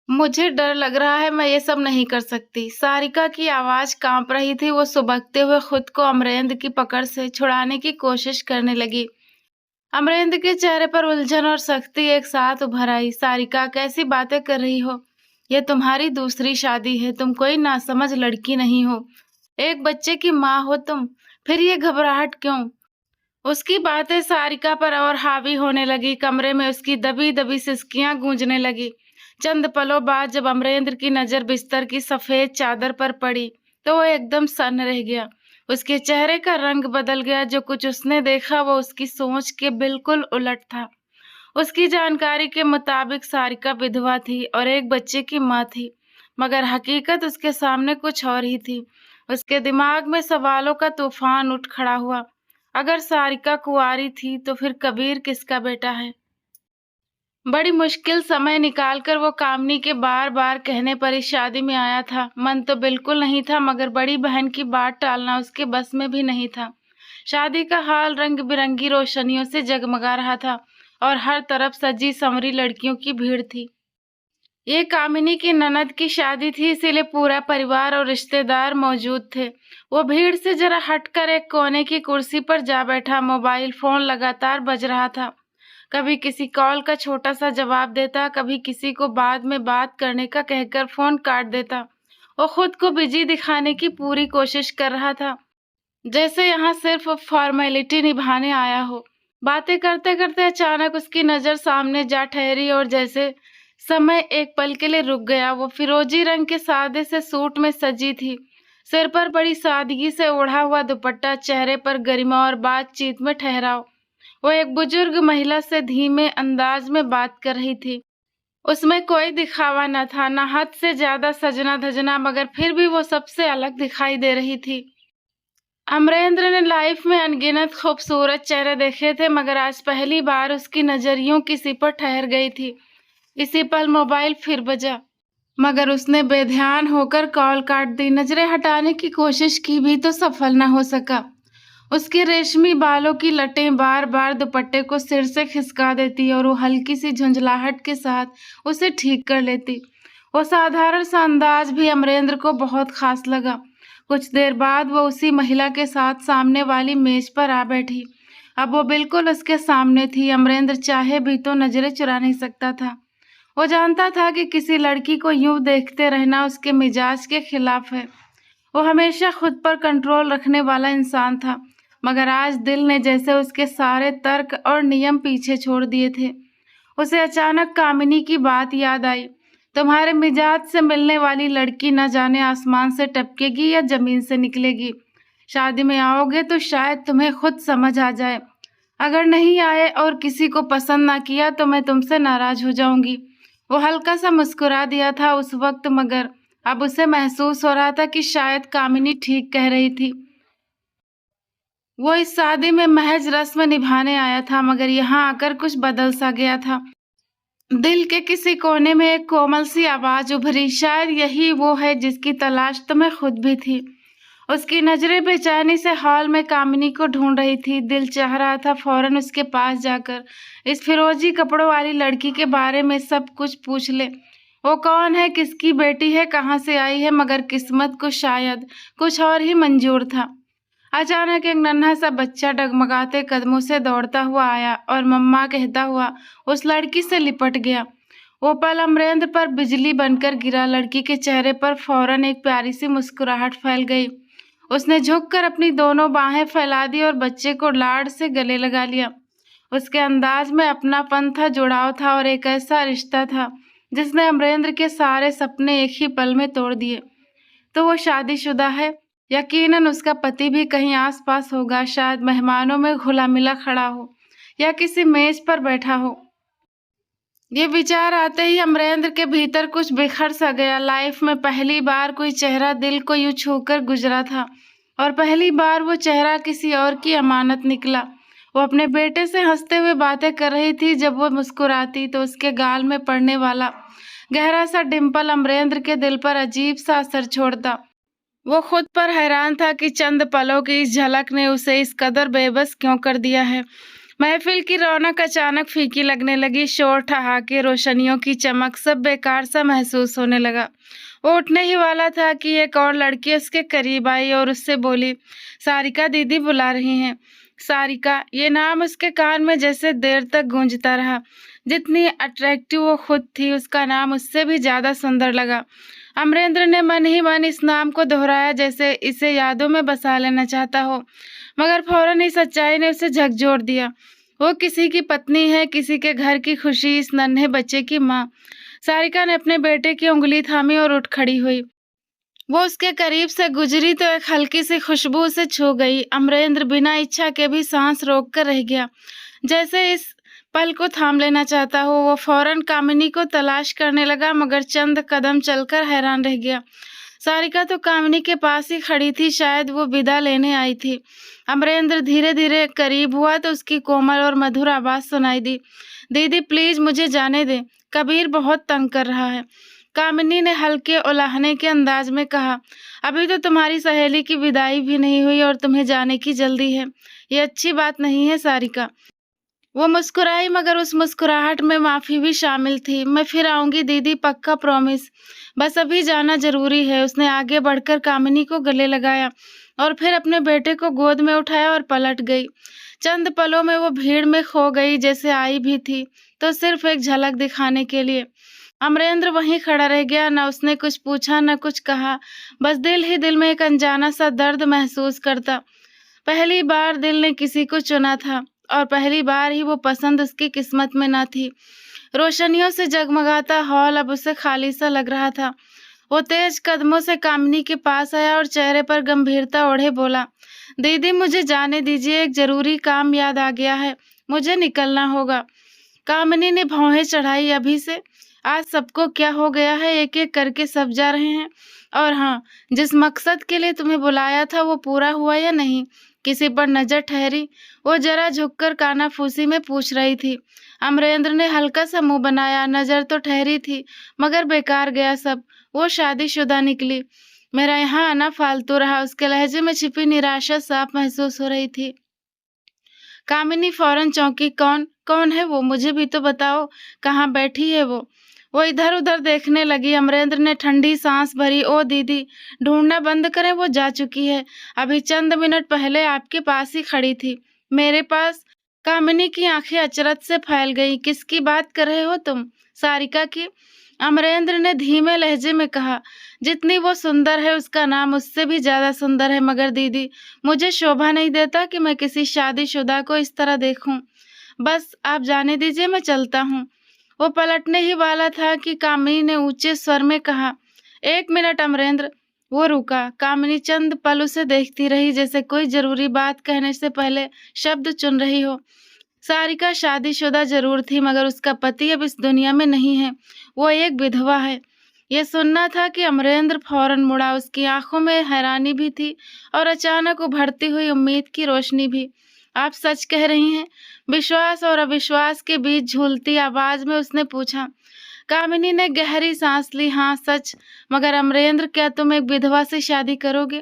मुझे डर लग रहा है, मैं ये सब नहीं कर सकती। सारिका की आवाज कांप रही थी। वो सुबकते हुए खुद को अमरेंद्र की पकड़ से छुड़ाने की कोशिश करने लगी। अमरेंद्र के चेहरे पर उलझन और सख्ती एक साथ उभर आई। सारिका, कैसी बातें कर रही हो? ये तुम्हारी दूसरी शादी है। तुम कोई नासमझ लड़की नहीं हो। एक बच्चे की माँ हो तुम। फिर ये घबराहट क्यों? उसकी बातें सारिका पर और हावी होने लगी। कमरे में उसकी दबी दबी सिसकियां गूंजने लगी। चंद पलों बाद जब अमरेंद्र की नजर बिस्तर की सफेद चादर पर पड़ी तो वो एकदम सन्न रह गया। उसके चेहरे का रंग बदल गया। जो कुछ उसने देखा वो उसकी सोच के बिल्कुल उलट था। उसकी जानकारी के मुताबिक सारिका विधवा थी और एक बच्चे की माँ थी, मगर हकीकत उसके सामने कुछ और ही थी। उसके दिमाग में सवालों का तूफान उठ खड़ा हुआ। अगर सारिका कुंवारी थी तो फिर कबीर किसका बेटा है? बड़ी मुश्किल समय निकालकर वो कामनी के बार बार कहने पर इस शादी में आया था। मन तो बिल्कुल नहीं था, मगर बड़ी बहन की बात टालना उसके बस में भी नहीं था। शादी का हाल रंग बिरंगी रोशनियों से जगमगा रहा था और हर तरफ सजी संवरी लड़कियों की भीड़ थी। ये कामिनी की ननद की शादी थी, इसीलिए पूरा परिवार और रिश्तेदार मौजूद थे। वो भीड़ से जरा हटकर एक कोने की कुर्सी पर जा बैठा। मोबाइल फोन लगातार बज रहा था। कभी किसी कॉल का छोटा सा जवाब देता, कभी किसी को बाद में बात करने का कहकर फोन काट देता। वो खुद को बिजी दिखाने की पूरी कोशिश कर रहा था, जैसे यहाँ सिर्फ फॉर्मेलिटी निभाने आया हो। बातें करते करते अचानक उसकी नजर सामने जा ठहरी और जैसे समय एक पल के लिए रुक गया। वो फिरोजी रंग के सादे से सूट में सजी थी। सिर पर बड़ी सादगी से ओढ़ा हुआ दुपट्टा, चेहरे पर गरिमा और बातचीत में ठहराव। वो एक बुजुर्ग महिला से धीमे अंदाज में बात कर रही थी। उसमें कोई दिखावा न था, न हद से ज्यादा सजना धजना, मगर फिर भी वो सबसे अलग दिखाई दे रही थी। अमरेंद्र ने लाइफ में अनगिनत खूबसूरत चेहरे देखे थे, मगर आज पहली बार उसकी नजर यूं किसी पर ठहर गई थी। इसी पल मोबाइल फिर बजा, मगर उसने बेध्यान होकर कॉल काट दी। नजरें हटाने की कोशिश की भी तो सफल न हो सका। उसके रेशमी बालों की लटें बार बार दुपट्टे को सिर से खिसका देती और वो हल्की सी झुंझलाहट के साथ उसे ठीक कर लेती। वो साधारण सा अंदाज भी अमरेंद्र को बहुत खास लगा। कुछ देर बाद वो उसी महिला के साथ सामने वाली मेज पर आ बैठी। अब वो बिल्कुल उसके सामने थी। अमरेंद्र चाहे भी तो नजरें चुरा नहीं सकता था। वो जानता था कि किसी लड़की को यूं देखते रहना उसके मिजाज के खिलाफ है। वो हमेशा खुद पर कंट्रोल रखने वाला इंसान था, मगर आज दिल ने जैसे उसके सारे तर्क और नियम पीछे छोड़ दिए थे। उसे अचानक कामिनी की बात याद आई। तुम्हारे मिजाज से मिलने वाली लड़की न जाने आसमान से टपकेगी या जमीन से निकलेगी। शादी में आओगे तो शायद तुम्हें खुद समझ आ जाए। अगर नहीं आए और किसी को पसंद ना किया तो मैं तुमसे नाराज हो जाऊंगी। वो हल्का सा मुस्कुरा दिया था उस वक्त, मगर अब उसे महसूस हो रहा था कि शायद कामिनी ठीक कह रही थी। वो इस शादी में महज रस्म निभाने आया था, मगर यहाँ आकर कुछ बदल सा गया था। दिल के किसी कोने में एक कोमल सी आवाज उभरी। शायद यही वो है जिसकी तलाश तो मैं खुद भी थी। उसकी नजरें बेचैनी से हॉल में कामिनी को ढूंढ रही थी। दिल चाह रहा था फौरन उसके पास जाकर इस फिरोजी कपड़ों वाली लड़की के बारे में सब कुछ पूछ ले। वो कौन है, किसकी बेटी है, कहाँ से आई है, मगर किस्मत को शायद कुछ और ही मंजूर था। अचानक एक नन्हा सा बच्चा डगमगाते कदमों से दौड़ता हुआ आया और मम्मा कहता हुआ उस लड़की से लिपट गया। वो पल अमरेंद्र पर बिजली बनकर गिरा। लड़की के चेहरे पर फौरन एक प्यारी सी मुस्कुराहट फैल गई। उसने झुककर अपनी दोनों बाहें फैला दी और बच्चे को लाड से गले लगा लिया। उसके अंदाज में अपनापन था, जुड़ाव था और एक ऐसा रिश्ता था जिसने अमरेंद्र के सारे सपने एक ही पल में तोड़ दिए। तो वो शादीशुदा है। यकीनन उसका पति भी कहीं आसपास होगा, शायद मेहमानों में घुला मिला खड़ा हो या किसी मेज पर बैठा हो। ये विचार आते ही अमरेंद्र के भीतर कुछ बिखर सा गया। लाइफ में पहली बार कोई चेहरा दिल को यूं छूकर गुजरा था और पहली बार वो चेहरा किसी और की अमानत निकला। वो अपने बेटे से हंसते हुए बातें कर रही थी। जब वो मुस्कुराती तो उसके गाल में पड़ने वाला गहरा सा डिम्पल अमरेंद्र के दिल पर अजीब सा असर छोड़ता। वो खुद पर हैरान था कि चंद पलों की इस झलक ने उसे इस कदर बेबस क्यों कर दिया है। महफिल की रौनक अचानक फीकी लगने लगी। शोर, ठहाके, रोशनियों की चमक सब बेकार सा महसूस होने लगा। वो उठने ही वाला था कि एक और लड़की उसके करीब आई और उससे बोली, सारिका दीदी बुला रही हैं। सारिका, ये नाम उसके कान में जैसे देर तक गूंजता रहा। जितनी अट्रैक्टिव वो खुद थी, उसका नाम उससे भी ज्यादा सुंदर लगा। अमरेंद्र ने मन ही मन इस नाम को दोहराया, जैसे इसे यादों में बसा लेना चाहता हो, मगर फौरन इस सच्चाई ने उसे झकझोर दिया। वो किसी की पत्नी है, किसी के घर की खुशी, इस नन्हे बच्चे की माँ। सारिका ने अपने बेटे की उंगली थामी और उठ खड़ी हुई। वो उसके करीब से गुजरी तो एक हल्की सी खुशबू उसे छू गई। अमरेंद्र बिना इच्छा के भी सांस रोक कर रह गया, जैसे इस पल को थाम लेना चाहता हो। वो फौरन कामिनी को तलाश करने लगा, मगर चंद कदम चलकर हैरान रह गया। सारिका तो कामिनी के पास ही खड़ी थी, शायद वो विदा लेने आई थी। अमरेंद्र धीरे धीरे करीब हुआ तो उसकी कोमल और मधुर आवाज सुनाई दी, दीदी प्लीज मुझे जाने दे, कबीर बहुत तंग कर रहा है। कामिनी ने हल्के उलाहने के अंदाज में कहा, अभी तो तुम्हारी सहेली की विदाई भी नहीं हुई और तुम्हें जाने की जल्दी है। ये अच्छी बात नहीं है सारिका। वो मुस्कुराई, मगर उस मुस्कुराहट में माफी भी शामिल थी। मैं फिर आऊंगी दीदी, पक्का प्रॉमिस। बस अभी जाना जरूरी है। उसने आगे बढ़कर कामिनी को गले लगाया और फिर अपने बेटे को गोद में उठाया और पलट गई। चंद पलों में वो भीड़ में खो गई, जैसे आई भी थी तो सिर्फ एक झलक दिखाने के लिए। अमरेंद्र वहीं खड़ा रह गया, न उसने कुछ पूछा न कुछ कहा, बस दिल ही दिल में एक अनजाना सा दर्द महसूस करता। पहली बार दिल ने किसी को चुना था और पहली बार ही वो पसंद उसकी किस्मत में न थी। रोशनियों से जगमगाता हॉल अब उसे खाली सा लग रहा था। वो तेज कदमों से कामिनी के पास आया और चेहरे पर गंभीरता ओढ़े बोला, दीदी मुझे जाने दीजिए, एक जरूरी काम याद आ गया है, मुझे निकलना होगा। कामिनी ने भौहें चढ़ाई, अभी से? आज सबको क्या हो गया है, एक एक करके सब जा रहे हैं। और हाँ, जिस मकसद के लिए तुम्हें बुलाया था वो पूरा हुआ या नहीं? किसी पर नजर ठहरी? वो जरा झुककर कानाफूसी में पूछ रही थी। अमरेंद्र ने हल्का सा मुंह बनाया, नजर तो ठहरी थी मगर बेकार गया सब। वो शादीशुदा निकली। मेरा यहाँ आना फालतू रहा। उसके लहजे में छिपी निराशा साफ महसूस हो रही थी। कामिनी फौरन चौंकी, कौन कौन है वो, मुझे भी तो बताओ, कहाँ बैठी है वो इधर उधर देखने लगी। अमरेंद्र ने ठंडी सांस भरी, ओ दीदी ढूंढना बंद करें, वो जा चुकी है, अभी चंद मिनट पहले आपके पास ही खड़ी थी। मेरे पास? कामिनी की आंखें अचरज से फैल गई, किसकी बात कर रहे हो तुम? सारिका की? अमरेंद्र ने धीमे लहजे में कहा, जितनी वो सुंदर है उसका नाम उससे भी ज्यादा सुंदर है, मगर दीदी मुझे शोभा नहीं देता कि मैं किसी शादीशुदा को इस तरह देखूं। बस आप जाने दीजिए, मैं चलता हूँ। वो पलटने ही वाला था कि कामिनी ने ऊंचे स्वर में कहा, एक मिनट अमरेंद्र। वो रुका। कामिनी चंद पल उसे देखती रही, जैसे कोई जरूरी बात कहने से पहले शब्द चुन रही हो। सारिका शादीशुदा जरूर थी, मगर उसका पति अब इस दुनिया में नहीं है, वो एक विधवा है। ये सुनना था कि अमरेंद्र फौरन मुड़ा। उसकी आंखों में हैरानी भी थी और अचानक उभरती हुई उम्मीद की रोशनी भी। आप सच कह रही हैं? विश्वास और अविश्वास के बीच झूलती आवाज में उसने पूछा। कामिनी ने गहरी सांस ली, हाँ सच। मगर अमरेंद्र, क्या तुम एक विधवा से शादी करोगे?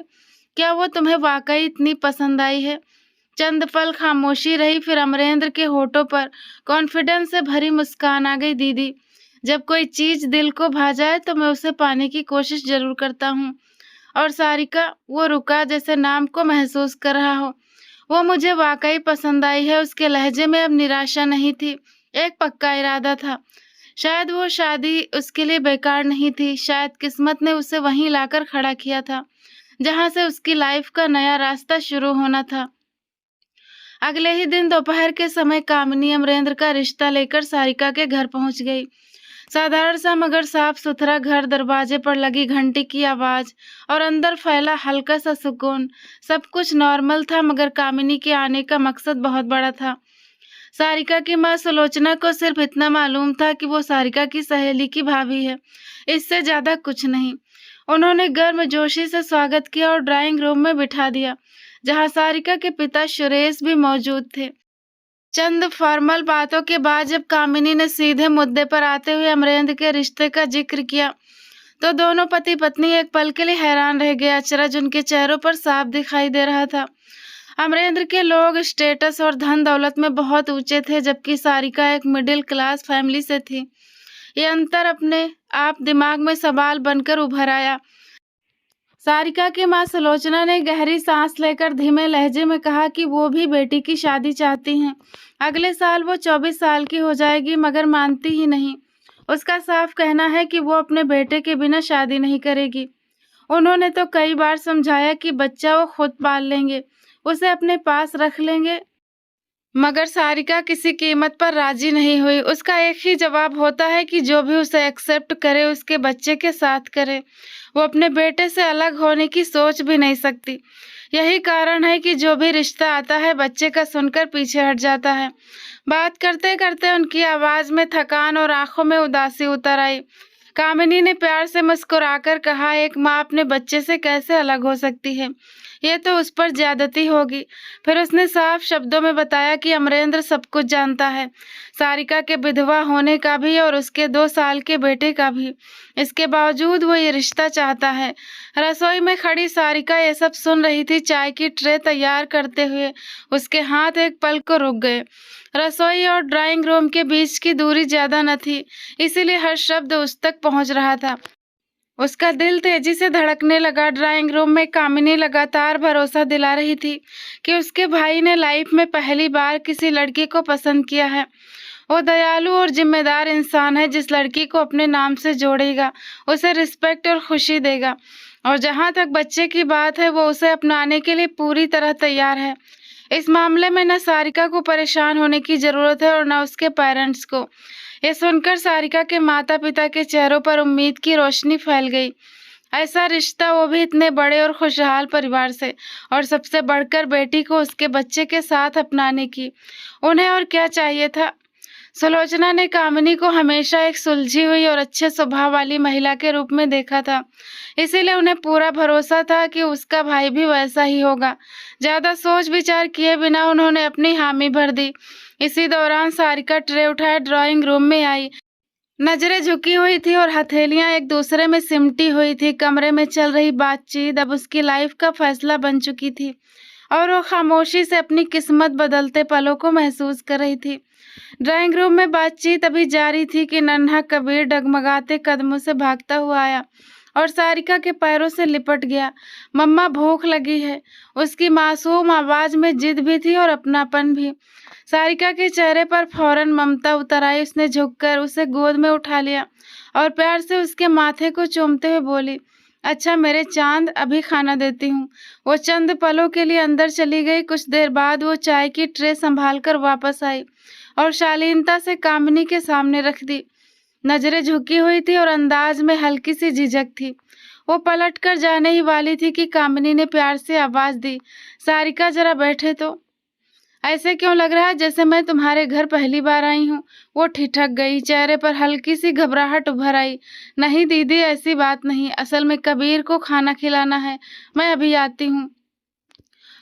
क्या वो तुम्हें वाकई इतनी पसंद आई है? चंद पल खामोशी रही, फिर अमरेंद्र के होठों पर कॉन्फिडेंस से भरी मुस्कान आ गई, दीदी जब कोई चीज दिल को भा जाए तो मैं उसे पाने की कोशिश जरूर करता हूँ। और सारिका? वो रुका, जैसे नाम को महसूस कर रहा हो। वो मुझे वाकई पसंद आई है। उसके लहजे में अब निराशा नहीं थी, एक पक्का इरादा था। शायद वो शादी उसके लिए बेकार नहीं थी, शायद किस्मत ने उसे वहीं लाकर खड़ा किया था जहां से उसकी लाइफ का नया रास्ता शुरू होना था। अगले ही दिन दोपहर के समय कामिनी अमरेंद्र का रिश्ता लेकर सारिका के घर पहुंच गई। साधारण सा मगर साफ सुथरा घर, दरवाजे पर लगी घंटी की आवाज और अंदर फैला हल्का सा सुकून। सब कुछ नॉर्मल था, मगर कामिनी के आने का मकसद बहुत बड़ा था। सारिका की माँ सुलोचना को सिर्फ इतना मालूम था कि वो सारिका की सहेली की भाभी है, इससे ज्यादा कुछ नहीं। उन्होंने गर्मजोशी से स्वागत किया और ड्राइंग रूम में बिठा दिया, जहाँ सारिका के पिता सुरेश भी मौजूद थे। चंद फॉर्मल बातों के बाद जब कामिनी ने सीधे मुद्दे पर आते हुए अमरेंद्र के रिश्ते का जिक्र किया, तो दोनों पति पत्नी एक पल के लिए हैरान रह गए। अचरज उनके चेहरों पर साफ दिखाई दे रहा था। अमरेंद्र के लोग स्टेटस और धन दौलत में बहुत ऊंचे थे, जबकि सारिका एक मिडिल क्लास फैमिली से थी। ये अंतर अपने आप दिमाग में सवाल बनकर उभर आया। सारिका की मां सुलोचना ने गहरी सांस लेकर धीमे लहजे में कहा कि वो भी बेटी की शादी चाहती हैं। अगले साल वो 24 साल की हो जाएगी, मगर मानती ही नहीं। उसका साफ कहना है कि वो अपने बेटे के बिना शादी नहीं करेगी। उन्होंने तो कई बार समझाया कि बच्चा वो खुद पाल लेंगे, उसे अपने पास रख लेंगे, मगर सारिका किसी कीमत पर राजी नहीं हुई। उसका एक ही जवाब होता है कि जो भी उसे एक्सेप्ट करे उसके बच्चे के साथ करे। वो अपने बेटे से अलग होने की सोच भी नहीं सकती। यही कारण है कि जो भी रिश्ता आता है बच्चे का सुनकर पीछे हट जाता है। बात करते करते उनकी आवाज में थकान और आंखों में उदासी उतर आई। कामिनी ने प्यार से मुस्कुराकर कहा, एक माँ अपने बच्चे से कैसे अलग हो सकती है? ये तो उस पर ज्यादती होगी। फिर उसने साफ शब्दों में बताया कि अमरेंद्र सब कुछ जानता है, सारिका के विधवा होने का भी और उसके 2 साल के बेटे का भी। इसके बावजूद वो ये रिश्ता चाहता है। रसोई में खड़ी सारिका ये सब सुन रही थी। चाय की ट्रे तैयार करते हुए उसके हाथ एक पल को रुक गए। रसोई और ड्राइंग रूम के बीच की दूरी ज्यादा न थी, इसीलिए हर शब्द उस तक पहुंच रहा था। उसका दिल तेजी से धड़कने लगा। ड्राइंग रूम में कामिनी लगातार भरोसा दिला रही थी कि उसके भाई ने लाइफ में पहली बार किसी लड़की को पसंद किया है। वो दयालु और जिम्मेदार इंसान है। जिस लड़की को अपने नाम से जोड़ेगा उसे रिस्पेक्ट और खुशी देगा। और जहां तक बच्चे की बात है, वो उसे अपनाने के लिए पूरी तरह तैयार है। इस मामले में न सारिका को परेशान होने की जरूरत है और न उसके पेरेंट्स को। ये सुनकर सारिका के माता पिता के चेहरों पर उम्मीद की रोशनी फैल गई। ऐसा रिश्ता, वो भी इतने बड़े और खुशहाल परिवार से, और सबसे बढ़कर बेटी को उसके बच्चे के साथ अपनाने की। उन्हें और क्या चाहिए था? सुलोचना ने कामिनी को हमेशा एक सुलझी हुई और अच्छे स्वभाव वाली महिला के रूप में देखा था, इसीलिए उन्हें पूरा भरोसा था कि उसका भाई भी वैसा ही होगा। ज्यादा सोच विचार किए बिना उन्होंने अपनी हामी भर दी। इसी दौरान सारिका ट्रे उठाए ड्राइंग रूम में आई। नजरें झुकी हुई थी और हथेलियां एक दूसरे में सिमटी हुई थी। कमरे में चल रही बातचीत अब उसकी लाइफ का फैसला बन चुकी थी और वो खामोशी से अपनी किस्मत बदलते पलों को महसूस कर रही थी। ड्राइंग रूम में बातचीत अभी जारी थी कि नन्हा कबीर डगमगाते कदमों से भागता हुआ आया और सारिका के पैरों से लिपट गया। मम्मा, भूख लगी है। उसकी मासूम आवाज में जिद भी थी और अपनापन भी। सारिका के चेहरे पर फौरन ममता उतर आई। उसने झुककर उसे गोद में उठा लिया और प्यार से उसके माथे को चूमते हुए बोली, अच्छा मेरे चांद, अभी खाना देती हूँ। वो चंद पलों के लिए अंदर चली गई। कुछ देर बाद वो चाय की ट्रे संभाल कर वापस आई और शालीनता से कामिनी के सामने रख दी। नजरें झुकी हुई थी और अंदाज में हल्की सी झिझक थी। वो पलट कर जाने ही वाली थी कि कामिनी ने प्यार से आवाज दी, सारिका जरा बैठे तो। ऐसे क्यों लग रहा है जैसे मैं तुम्हारे घर पहली बार आई हूँ? वो ठिठक गई। चेहरे पर हल्की सी घबराहट उभर आई। नहीं दीदी, ऐसी बात नहीं। असल में कबीर को खाना खिलाना है, मैं अभी आती हूँ,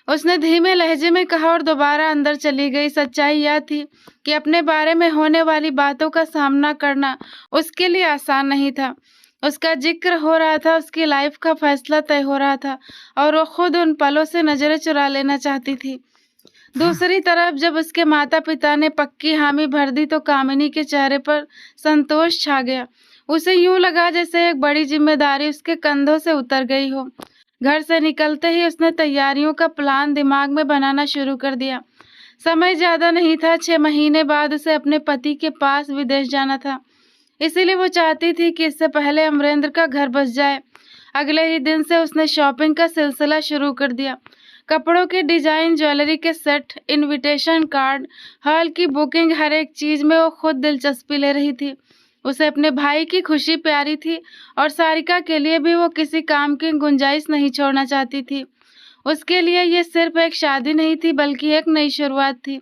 उसने धीमे लहजे में कहा और दोबारा अंदर चली गई। सच्चाई यह थी कि अपने बारे में होने वाली बातों का सामना करना उसके लिए आसान नहीं था। उसका जिक्र हो रहा था, उसकी लाइफ का फैसला तय हो रहा था और वो खुद उन पलों से नजरें चुरा लेना चाहती थी। दूसरी तरफ जब उसके माता पिता ने पक्की हामी भर दी तो कामिनी के चेहरे पर संतोष छा गया। उसे यूं लगा जैसे एक बड़ी जिम्मेदारी उसके कंधों से उतर गई हो। घर से निकलते ही उसने तैयारियों का प्लान दिमाग में बनाना शुरू कर दिया। समय ज्यादा नहीं था। 6 महीने बाद उसे अपने पति के पास विदेश जाना था, इसीलिए वो चाहती थी कि इससे पहले अमरेंद्र का घर बस जाए। अगले ही दिन से उसने शॉपिंग का सिलसिला शुरू कर दिया। कपड़ों के डिजाइन, ज्वेलरी के सेट, इनविटेशन कार्ड, हॉल की बुकिंग, हर एक चीज में वो खुद दिलचस्पी ले रही थी। उसे अपने भाई की खुशी प्यारी थी और सारिका के लिए भी वो किसी काम की गुंजाइश नहीं छोड़ना चाहती थी। उसके लिए ये सिर्फ एक शादी नहीं थी, बल्कि एक नई शुरुआत थी।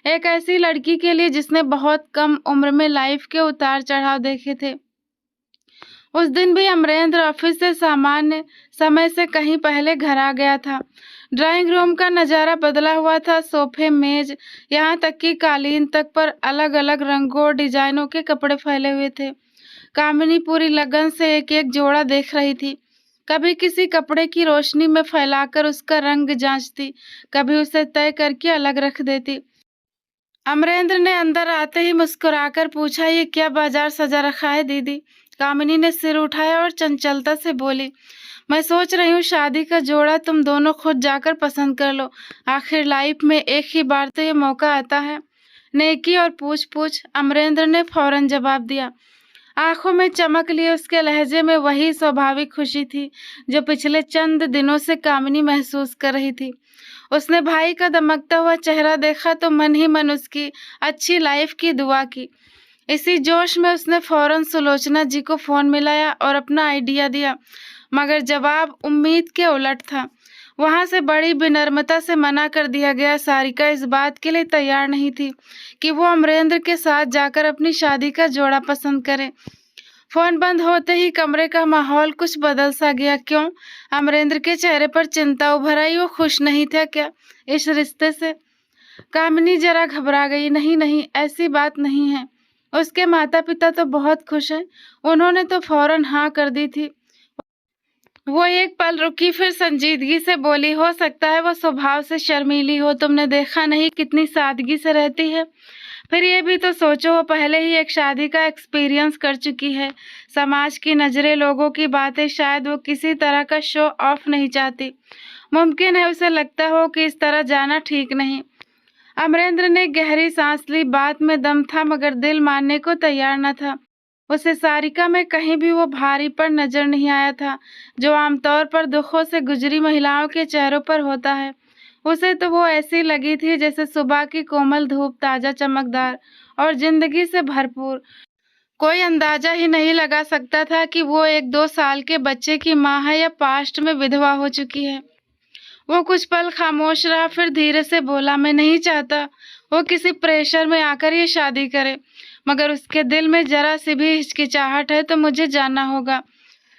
एक ऐसी लड़की के लिए जिसने बहुत कम उम्र में लाइफ के उतार चढ़ाव देखे थे। उस दिन भी अमरेंद्र ऑफिस से सामान्य समय से कहीं पहले घर आ गया था। ड्राइंग रूम का नजारा बदला हुआ था। सोफे, मेज, यहाँ तक कि कालीन तक पर अलग अलग रंगों और डिजाइनों के कपड़े फैले हुए थे। कामिनी पूरी लगन से एक एक जोड़ा देख रही थी। कभी किसी कपड़े की रोशनी में फैलाकर उसका रंग जांचती, कभी उसे तय करके अलग रख देती। अमरेंद्र ने अंदर आते ही मुस्कुराकर पूछा, ये क्या बाजार सजा रखा है दीदी? कामिनी ने सिर उठाया और चंचलता से बोली, मैं सोच रही हूँ शादी का जोड़ा तुम दोनों खुद जाकर पसंद कर लो। आखिर लाइफ में एक ही बार तो ये मौका आता है। नेकी और पूछ पूछ, अमरेंद्र ने फौरन जवाब दिया। आंखों में चमक लिए उसके लहजे में वही स्वाभाविक खुशी थी जो पिछले चंद दिनों से कामिनी महसूस कर रही थी। उसने भाई का दमकता हुआ चेहरा देखा तो मन ही मन उसकी अच्छी लाइफ की दुआ की। इसी जोश में उसने फौरन सुलोचना जी को फोन मिलाया और अपना आइडिया दिया, मगर जवाब उम्मीद के उलट था। वहां से बड़ी विनम्रता से मना कर दिया गया। सारिका इस बात के लिए तैयार नहीं थी कि वो अमरेंद्र के साथ जाकर अपनी शादी का जोड़ा पसंद करे। फोन बंद होते ही कमरे का माहौल कुछ बदल सा गया। क्यों? अमरेंद्र के चेहरे पर चिंता उभर आई। वो खुश नहीं था क्या इस रिश्ते से? कामिनी जरा घबरा गई। नहीं नहीं, ऐसी बात नहीं है। उसके माता पिता तो बहुत खुश हैं। उन्होंने तो फौरन हाँ कर दी थी। वो एक पल रुकी, फिर संजीदगी से बोली, हो सकता है वो स्वभाव से शर्मीली हो। तुमने देखा नहीं कितनी सादगी से रहती है। फिर ये भी तो सोचो, वो पहले ही एक शादी का एक्सपीरियंस कर चुकी है। समाज की नजरें, लोगों की बातें, शायद वो किसी तरह का शो ऑफ नहीं चाहती। मुमकिन है उसे लगता हो कि इस तरह जाना ठीक नहीं। अमरेंद्र ने गहरी सांस ली। बात में दम था मगर दिल मानने को तैयार न था। उसे सारिका में कहीं भी वो भारीपन नजर नहीं आया था जो आमतौर पर दुखों से गुजरी महिलाओं के चेहरों पर होता है। उसे तो वो ऐसी लगी थी जैसे सुबह की कोमल धूप, ताजा, चमकदार और जिंदगी से भरपूर। कोई अंदाजा ही नहीं लगा सकता था कि वो 1-2 साल के बच्चे की माँ है या पास्ट में विधवा हो चुकी है। वो कुछ पल खामोश रहा, फिर धीरे से बोला, मैं नहीं चाहता वो किसी प्रेशर में आकर ये शादी करे, मगर उसके दिल में जरा सी भी हिचकिचाहट है तो मुझे जानना होगा।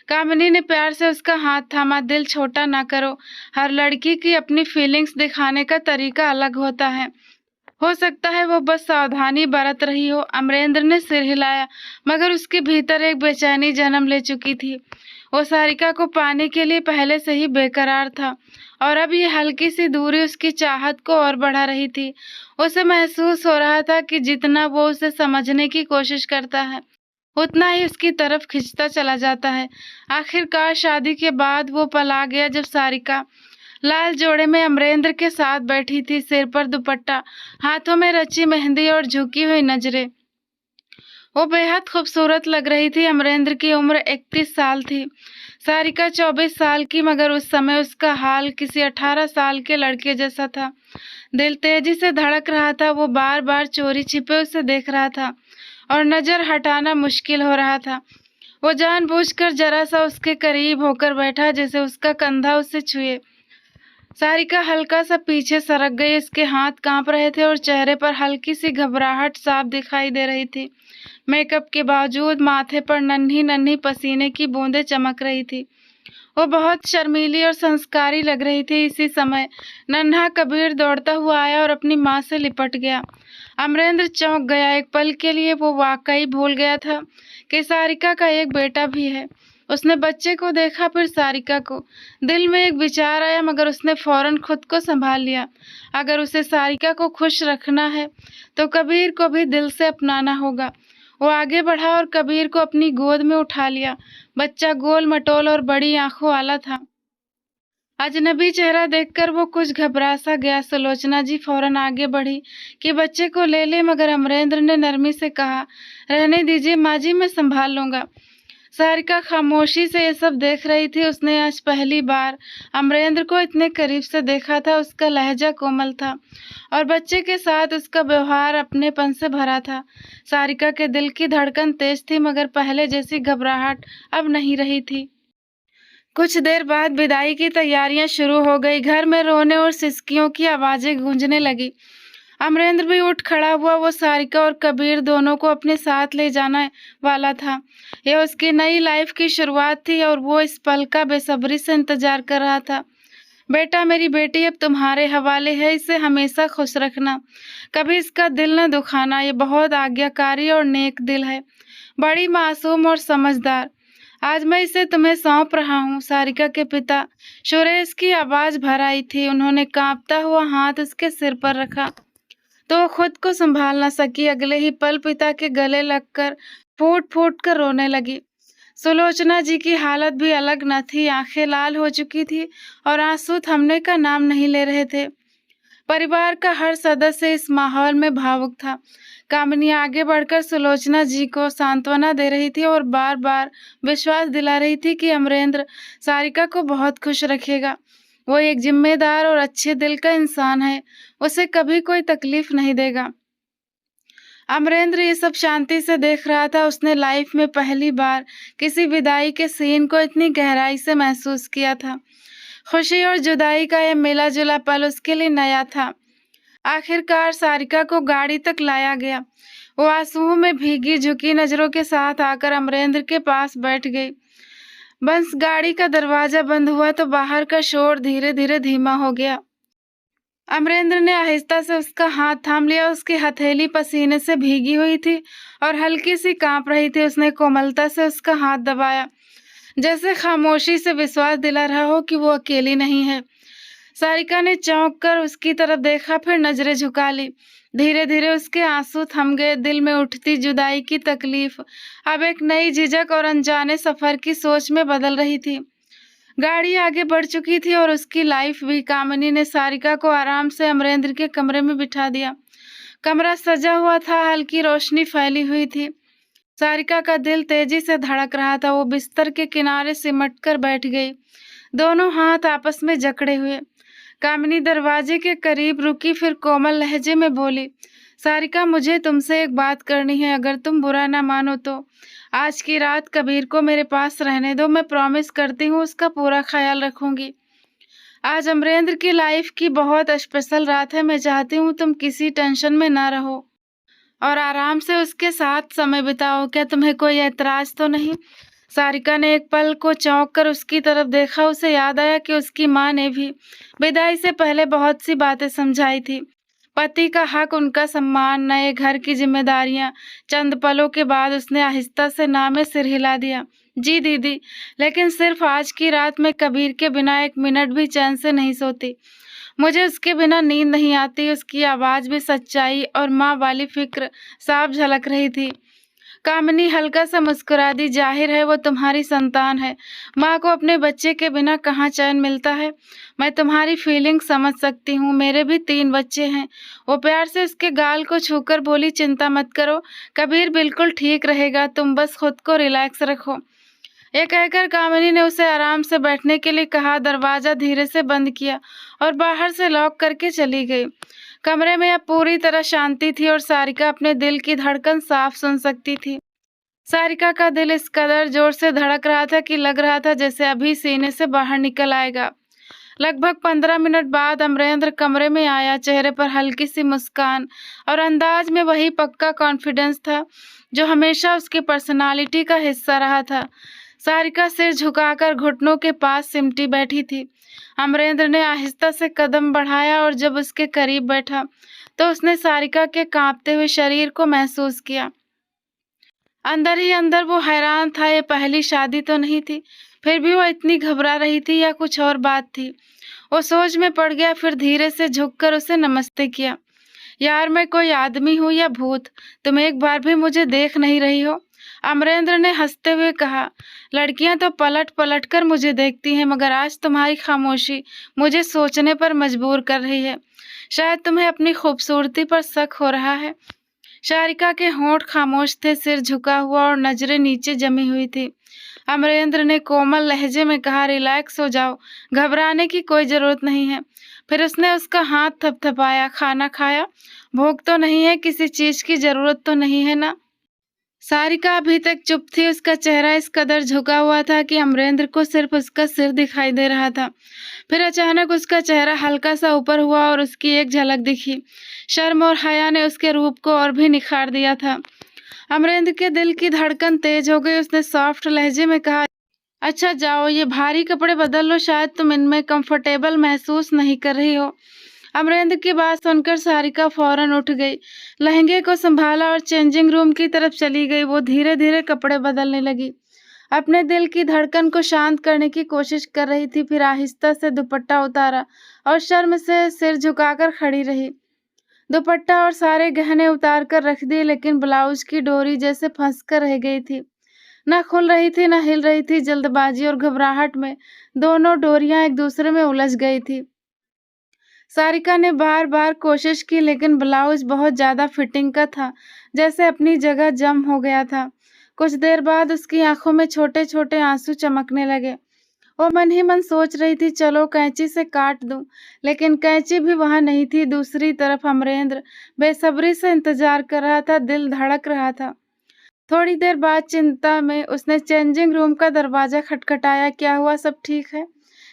कामिनी ने प्यार से उसका हाथ थामा। दिल छोटा ना करो। हर लड़की की अपनी फीलिंग्स दिखाने का तरीका अलग होता है। हो सकता है वो बस सावधानी बरत रही हो। अमरेंद्र ने सिर हिलाया, मगर उसके भीतर एक बेचैनी जन्म ले चुकी थी। वो सारिका को पाने के लिए पहले से ही बेकरार था और अब ये हल्की सी दूरी उसकी चाहत को और बढ़ा रही थी। उसे महसूस हो रहा था कि जितना वो उसे समझने की कोशिश करता है उतना ही उसकी तरफ खिंचता चला जाता है। आखिरकार शादी के बाद वो पल आ गया जब सारिका लाल जोड़े में अमरेंद्र के साथ बैठी थी, सिर पर दुपट्टा, हाथों में रची मेहंदी और झुकी हुई नजरें। वो बेहद खूबसूरत लग रही थी। अमरेंद्र की उम्र 31 साल थी, सारिका 24 साल की, मगर उस समय उसका हाल किसी 18 साल के लड़के जैसा था। दिल तेजी से धड़क रहा था। वो बार बार चोरी छिपे उसे देख रहा था और नजर हटाना मुश्किल हो रहा था। वो जानबूझकर जरा सा उसके करीब होकर बैठा जैसे उसका कंधा उससे छुए। सारिका हल्का सा पीछे सरक गई। उसके हाथ कांप रहे थे और चेहरे पर हल्की सी घबराहट साफ दिखाई दे रही थी। मेकअप के बावजूद माथे पर नन्ही नन्ही पसीने की बूंदें चमक रही थी। वो बहुत शर्मीली और संस्कारी लग रही थी। इसी समय नन्हा कबीर दौड़ता हुआ आया और अपनी माँ से लिपट गया। अमरेंद्र चौंक गया। एक पल के लिए वो वाकई भूल गया था कि सारिका का एक बेटा भी है। उसने बच्चे को देखा, फिर सारिका को। दिल में एक विचार आया मगर उसने फौरन खुद को संभाल लिया। अगर उसे सारिका को खुश रखना है तो कबीर को भी दिल से अपनाना होगा। वो आगे बढ़ा और कबीर को अपनी गोद में उठा लिया। बच्चा गोल मटोल और बड़ी आंखों वाला था। अजनबी चेहरा देखकर वो कुछ घबरा सा गया। सुलोचना जी फौरन आगे बढ़ी कि बच्चे को ले ले, मगर अमरेंद्र ने नरमी से कहा, रहने दीजिए माँ जी, मैं संभाल लूंगा। सारिका खामोशी से ये सब देख रही थी। उसने आज पहली बार अमरेंद्र को इतने करीब से देखा था। उसका लहजा कोमल था और बच्चे के साथ उसका व्यवहार अपनेपन से भरा था। सारिका के दिल की धड़कन तेज थी मगर पहले जैसी घबराहट अब नहीं रही थी। कुछ देर बाद विदाई की तैयारियां शुरू हो गई। घर में रोने और सिसकियों की आवाजें गूंजने लगी। अमरेंद्र भी उठ खड़ा हुआ। वो सारिका और कबीर दोनों को अपने साथ ले जाने वाला था। यह उसकी नई लाइफ की शुरुआत थी और वो इस पल का बेसब्री से इंतजार कर रहा था। बेटा, मेरी बेटी अब तुम्हारे हवाले है। इसे हमेशा खुश रखना, कभी इसका दिल न दुखाना। ये बहुत आज्ञाकारी और नेक दिल है, बड़ी मासूम और समझदार। आज मैं इसे तुम्हें सौंप रहा हूँ। सारिका के पिता सुरेश की आवाज भर आई थी। उन्होंने कांपता हुआ हाथ उसके सिर पर रखा तो वो खुद को संभाल न सकी। अगले ही पल पिता के गले लगकर फूट फूट कर रोने लगी। सुलोचना जी की हालत भी अलग न थी। आंखें लाल हो चुकी थी और आंसू थमने का नाम नहीं ले रहे थे। परिवार का हर सदस्य इस माहौल में भावुक था। कामिनी आगे बढ़कर सुलोचना जी को सांत्वना दे रही थी और बार बार विश्वास दिला रही थी कि अमरेंद्र सारिका को बहुत खुश रखेगा। वो एक जिम्मेदार और अच्छे दिल का इंसान है, उसे कभी कोई तकलीफ नहीं देगा। अमरेंद्र ये सब शांति से देख रहा था। उसने लाइफ में पहली बार किसी विदाई के सीन को इतनी गहराई से महसूस किया था। खुशी और जुदाई का यह मिला जुला पल उसके लिए नया था। आखिरकार सारिका को गाड़ी तक लाया गया। वो आंसुओं में भीगी झुकी नजरों के साथ आकर अमरेंद्र के पास बैठ गई। बस गाड़ी का दरवाजा बंद हुआ तो बाहर का शोर धीरे धीरे धीमा हो गया। अमरेंद्र ने आहिस्ता से उसका हाथ थाम लिया। उसकी हथेली पसीने से भीगी हुई थी और हल्की सी कांप रही थी। उसने कोमलता से उसका हाथ दबाया, जैसे खामोशी से विश्वास दिला रहा हो कि वो अकेली नहीं है। सारिका ने चौंक कर उसकी तरफ देखा, फिर नजरें झुका ली। धीरे धीरे उसके आंसू थम गए। दिल में उठती जुदाई की तकलीफ अब एक नई झिझक और अनजाने सफर की सोच में बदल रही थी। गाड़ी आगे बढ़ चुकी थी और उसकी लाइफ भी। कामिनी ने सारिका को आराम से अमरेंद्र के कमरे में बिठा दिया। कमरा सजा हुआ था, हल्की रोशनी फैली हुई थी। सारिका का दिल तेजी से धड़क रहा था। वो बिस्तर के किनारे सिमट कर बैठ गई, दोनों हाथ आपस में जकड़े हुए। कामिनी दरवाजे के करीब रुकी, फिर कोमल लहजे में बोली, सारिका मुझे तुमसे एक बात करनी है, अगर तुम बुरा ना मानो तो। आज की रात कबीर को मेरे पास रहने दो, मैं प्रॉमिस करती हूँ उसका पूरा ख्याल रखूंगी। आज अमरेंद्र की लाइफ की बहुत स्पेशल रात है। मैं चाहती हूँ तुम किसी टेंशन में ना रहो और आराम से उसके साथ समय बिताओ। क्या तुम्हें कोई ऐतराज तो नहीं? सारिका ने एक पल को चौंक कर उसकी तरफ देखा। उसे याद आया कि उसकी माँ ने भी विदाई से पहले बहुत सी बातें समझाई थी। पति का हक, उनका सम्मान, नए घर की जिम्मेदारियां। चंद पलों के बाद उसने आहिस्ता से ना में सिर हिला दिया। जी दीदी, लेकिन सिर्फ आज की रात में कबीर के बिना एक मिनट भी चैन से नहीं सोती। मुझे उसके बिना नींद नहीं आती। उसकी आवाज में सच्चाई और माँ वाली फिक्र साफ झलक रही थी। कामिनी हल्का सा मुस्कुरा दी। जाहिर है वो तुम्हारी संतान है। माँ को अपने बच्चे के बिना कहाँ चैन मिलता है। मैं तुम्हारी फीलिंग समझ सकती हूँ, मेरे भी 3 बच्चे हैं। वो प्यार से उसके गाल को छूकर बोली, चिंता मत करो, कबीर बिल्कुल ठीक रहेगा, तुम बस खुद को रिलैक्स रखो। ये कहकर कामिनी ने उसे आराम से बैठने के लिए कहा, दरवाजा धीरे से बंद किया और बाहर से लॉक करके चली गई। कमरे में अब पूरी तरह शांति थी और सारिका अपने दिल की धड़कन साफ सुन सकती थी। सारिका का दिल इस कदर जोर से धड़क रहा था कि लग रहा था जैसे अभी सीने से बाहर निकल आएगा। लगभग 15 मिनट बाद अमरेंद्र कमरे में आया। चेहरे पर हल्की सी मुस्कान और अंदाज में वही पक्का कॉन्फिडेंस था जो हमेशा उसकी पर्सनालिटी का हिस्सा रहा था। सारिका सिर झुकाकर घुटनों के पास सिमटी बैठी थी। अमरेंद्र ने आहिस्ता से कदम बढ़ाया और जब उसके करीब बैठा तो उसने सारिका के कांपते हुए शरीर को महसूस किया। अंदर ही अंदर वो हैरान था। ये पहली शादी तो नहीं थी, फिर भी वो इतनी घबरा रही थी या कुछ और बात थी। वो सोच में पड़ गया, फिर धीरे से झुककर उसे नमस्ते किया। यार, मैं कोई आदमी हूँ या भूत? तुम एक बार भी मुझे देख नहीं रही हो? अमरेंद्र ने हंसते हुए कहा। लड़कियां तो पलट पलट कर मुझे देखती हैं, मगर आज तुम्हारी खामोशी मुझे सोचने पर मजबूर कर रही है। शायद तुम्हें अपनी खूबसूरती पर शक हो रहा है। सारिका के होंठ खामोश थे, सिर झुका हुआ और नजरें नीचे जमी हुई थी। अमरेंद्र ने कोमल लहजे में कहा, रिलैक्स हो जाओ, घबराने की कोई जरूरत नहीं है। फिर उसने उसका हाथ थपथपाया। खाना खाया? भूख तो नहीं है? किसी चीज की जरूरत तो नहीं है ना? सारिका अभी तक चुप थी। उसका चेहरा इस कदर झुका हुआ था कि अमरेंद्र को सिर्फ उसका सिर दिखाई दे रहा था। फिर अचानक उसका चेहरा हल्का सा ऊपर हुआ और उसकी एक झलक दिखी। शर्म और हया ने उसके रूप को और भी निखार दिया था। अमरेंद्र के दिल की धड़कन तेज हो गई। उसने सॉफ्ट लहजे में कहा, अच्छा जाओ, ये भारी कपड़े बदल लो, शायद तुम इनमें कंफर्टेबल महसूस नहीं कर रही हो। अमरेंद्र की बात सुनकर सारिका फौरन उठ गई, लहंगे को संभाला और चेंजिंग रूम की तरफ चली गई। वो धीरे धीरे कपड़े बदलने लगी। अपने दिल की धड़कन को शांत करने की कोशिश कर रही थी, फिर आहिस्ता से दुपट्टा उतारा और शर्म से सिर झुकाकर खड़ी रही। दुपट्टा और सारे गहने उतार कर रख दिए, लेकिन ब्लाउज की डोरी जैसे फंस कर रह गई थी। ना खुल रही थी, ना हिल रही थी। जल्दबाजी और घबराहट में दोनों डोरियां एक दूसरे में उलझ गई थी। सारिका ने बार-बार कोशिश की, लेकिन ब्लाउज बहुत ज़्यादा फिटिंग का था, जैसे अपनी जगह जम हो गया था। कुछ देर बाद उसकी आँखों में छोटे-छोटे आँसू चमकने लगे। वो मन ही मन सोच रही थी, चलो कैंची से काट दूँ, लेकिन कैंची भी वहाँ नहीं थी। दूसरी तरफ अमरेंद्र बेसब्री से इंतज़ार कर रहा था, दिल धड़क रहा था। थोड़ी देर बाद चिंता में उसने चेंजिंग रूम का दरवाज़ा खटखटाया। क्या हुआ, सब ठीक है?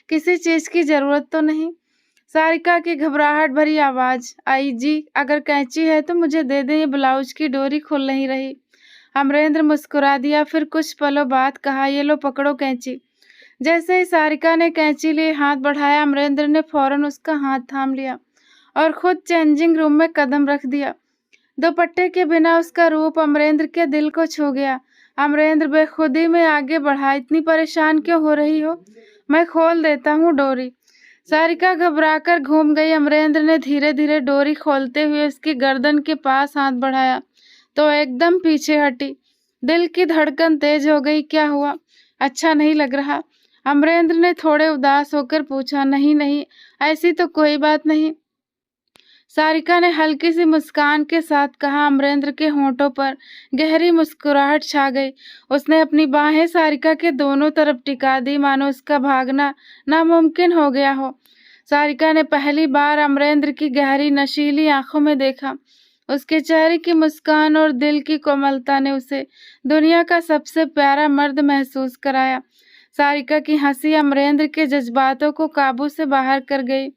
किसी चीज़ की ज़रूरत तो नहीं? सारिका की घबराहट भरी आवाज़ आई, जी, अगर कैंची है तो मुझे दे दें, ये ब्लाउज की डोरी खुल नहीं रही। अमरेंद्र मुस्कुरा दिया, फिर कुछ पलों बाद कहा, ये लो पकड़ो कैंची। जैसे ही सारिका ने कैंची लिए हाथ बढ़ाया, अमरेंद्र ने फौरन उसका हाथ थाम लिया और खुद चेंजिंग रूम में कदम रख दिया। दुपट्टे के बिना उसका रूप अमरेंद्र के दिल को छू गया। अमरेंद्र बेखुदी में आगे बढ़ा, इतनी परेशान क्यों हो रही हो? मैं खोल देता हूँ डोरी। सारिका घबराकर घूम गई। अमरेंद्र ने धीरे धीरे डोरी खोलते हुए उसकी गर्दन के पास हाथ बढ़ाया तो एकदम पीछे हटी। दिल की धड़कन तेज हो गई। क्या हुआ, अच्छा नहीं लग रहा? अमरेंद्र ने थोड़े उदास होकर पूछा। नहीं नहीं, ऐसी तो कोई बात नहीं, सारिका ने हल्की सी मुस्कान के साथ कहा। अमरेंद्र के होंठों पर गहरी मुस्कुराहट छा गई। उसने अपनी बाहें सारिका के दोनों तरफ टिका दी, मानो उसका भागना नामुमकिन हो गया हो। सारिका ने पहली बार अमरेंद्र की गहरी नशीली आंखों में देखा। उसके चेहरे की मुस्कान और दिल की कोमलता ने उसे दुनिया का सबसे प्यारा मर्द महसूस कराया। सारिका की हंसी अमरेंद्र के जज्बातों को काबू से बाहर कर गई।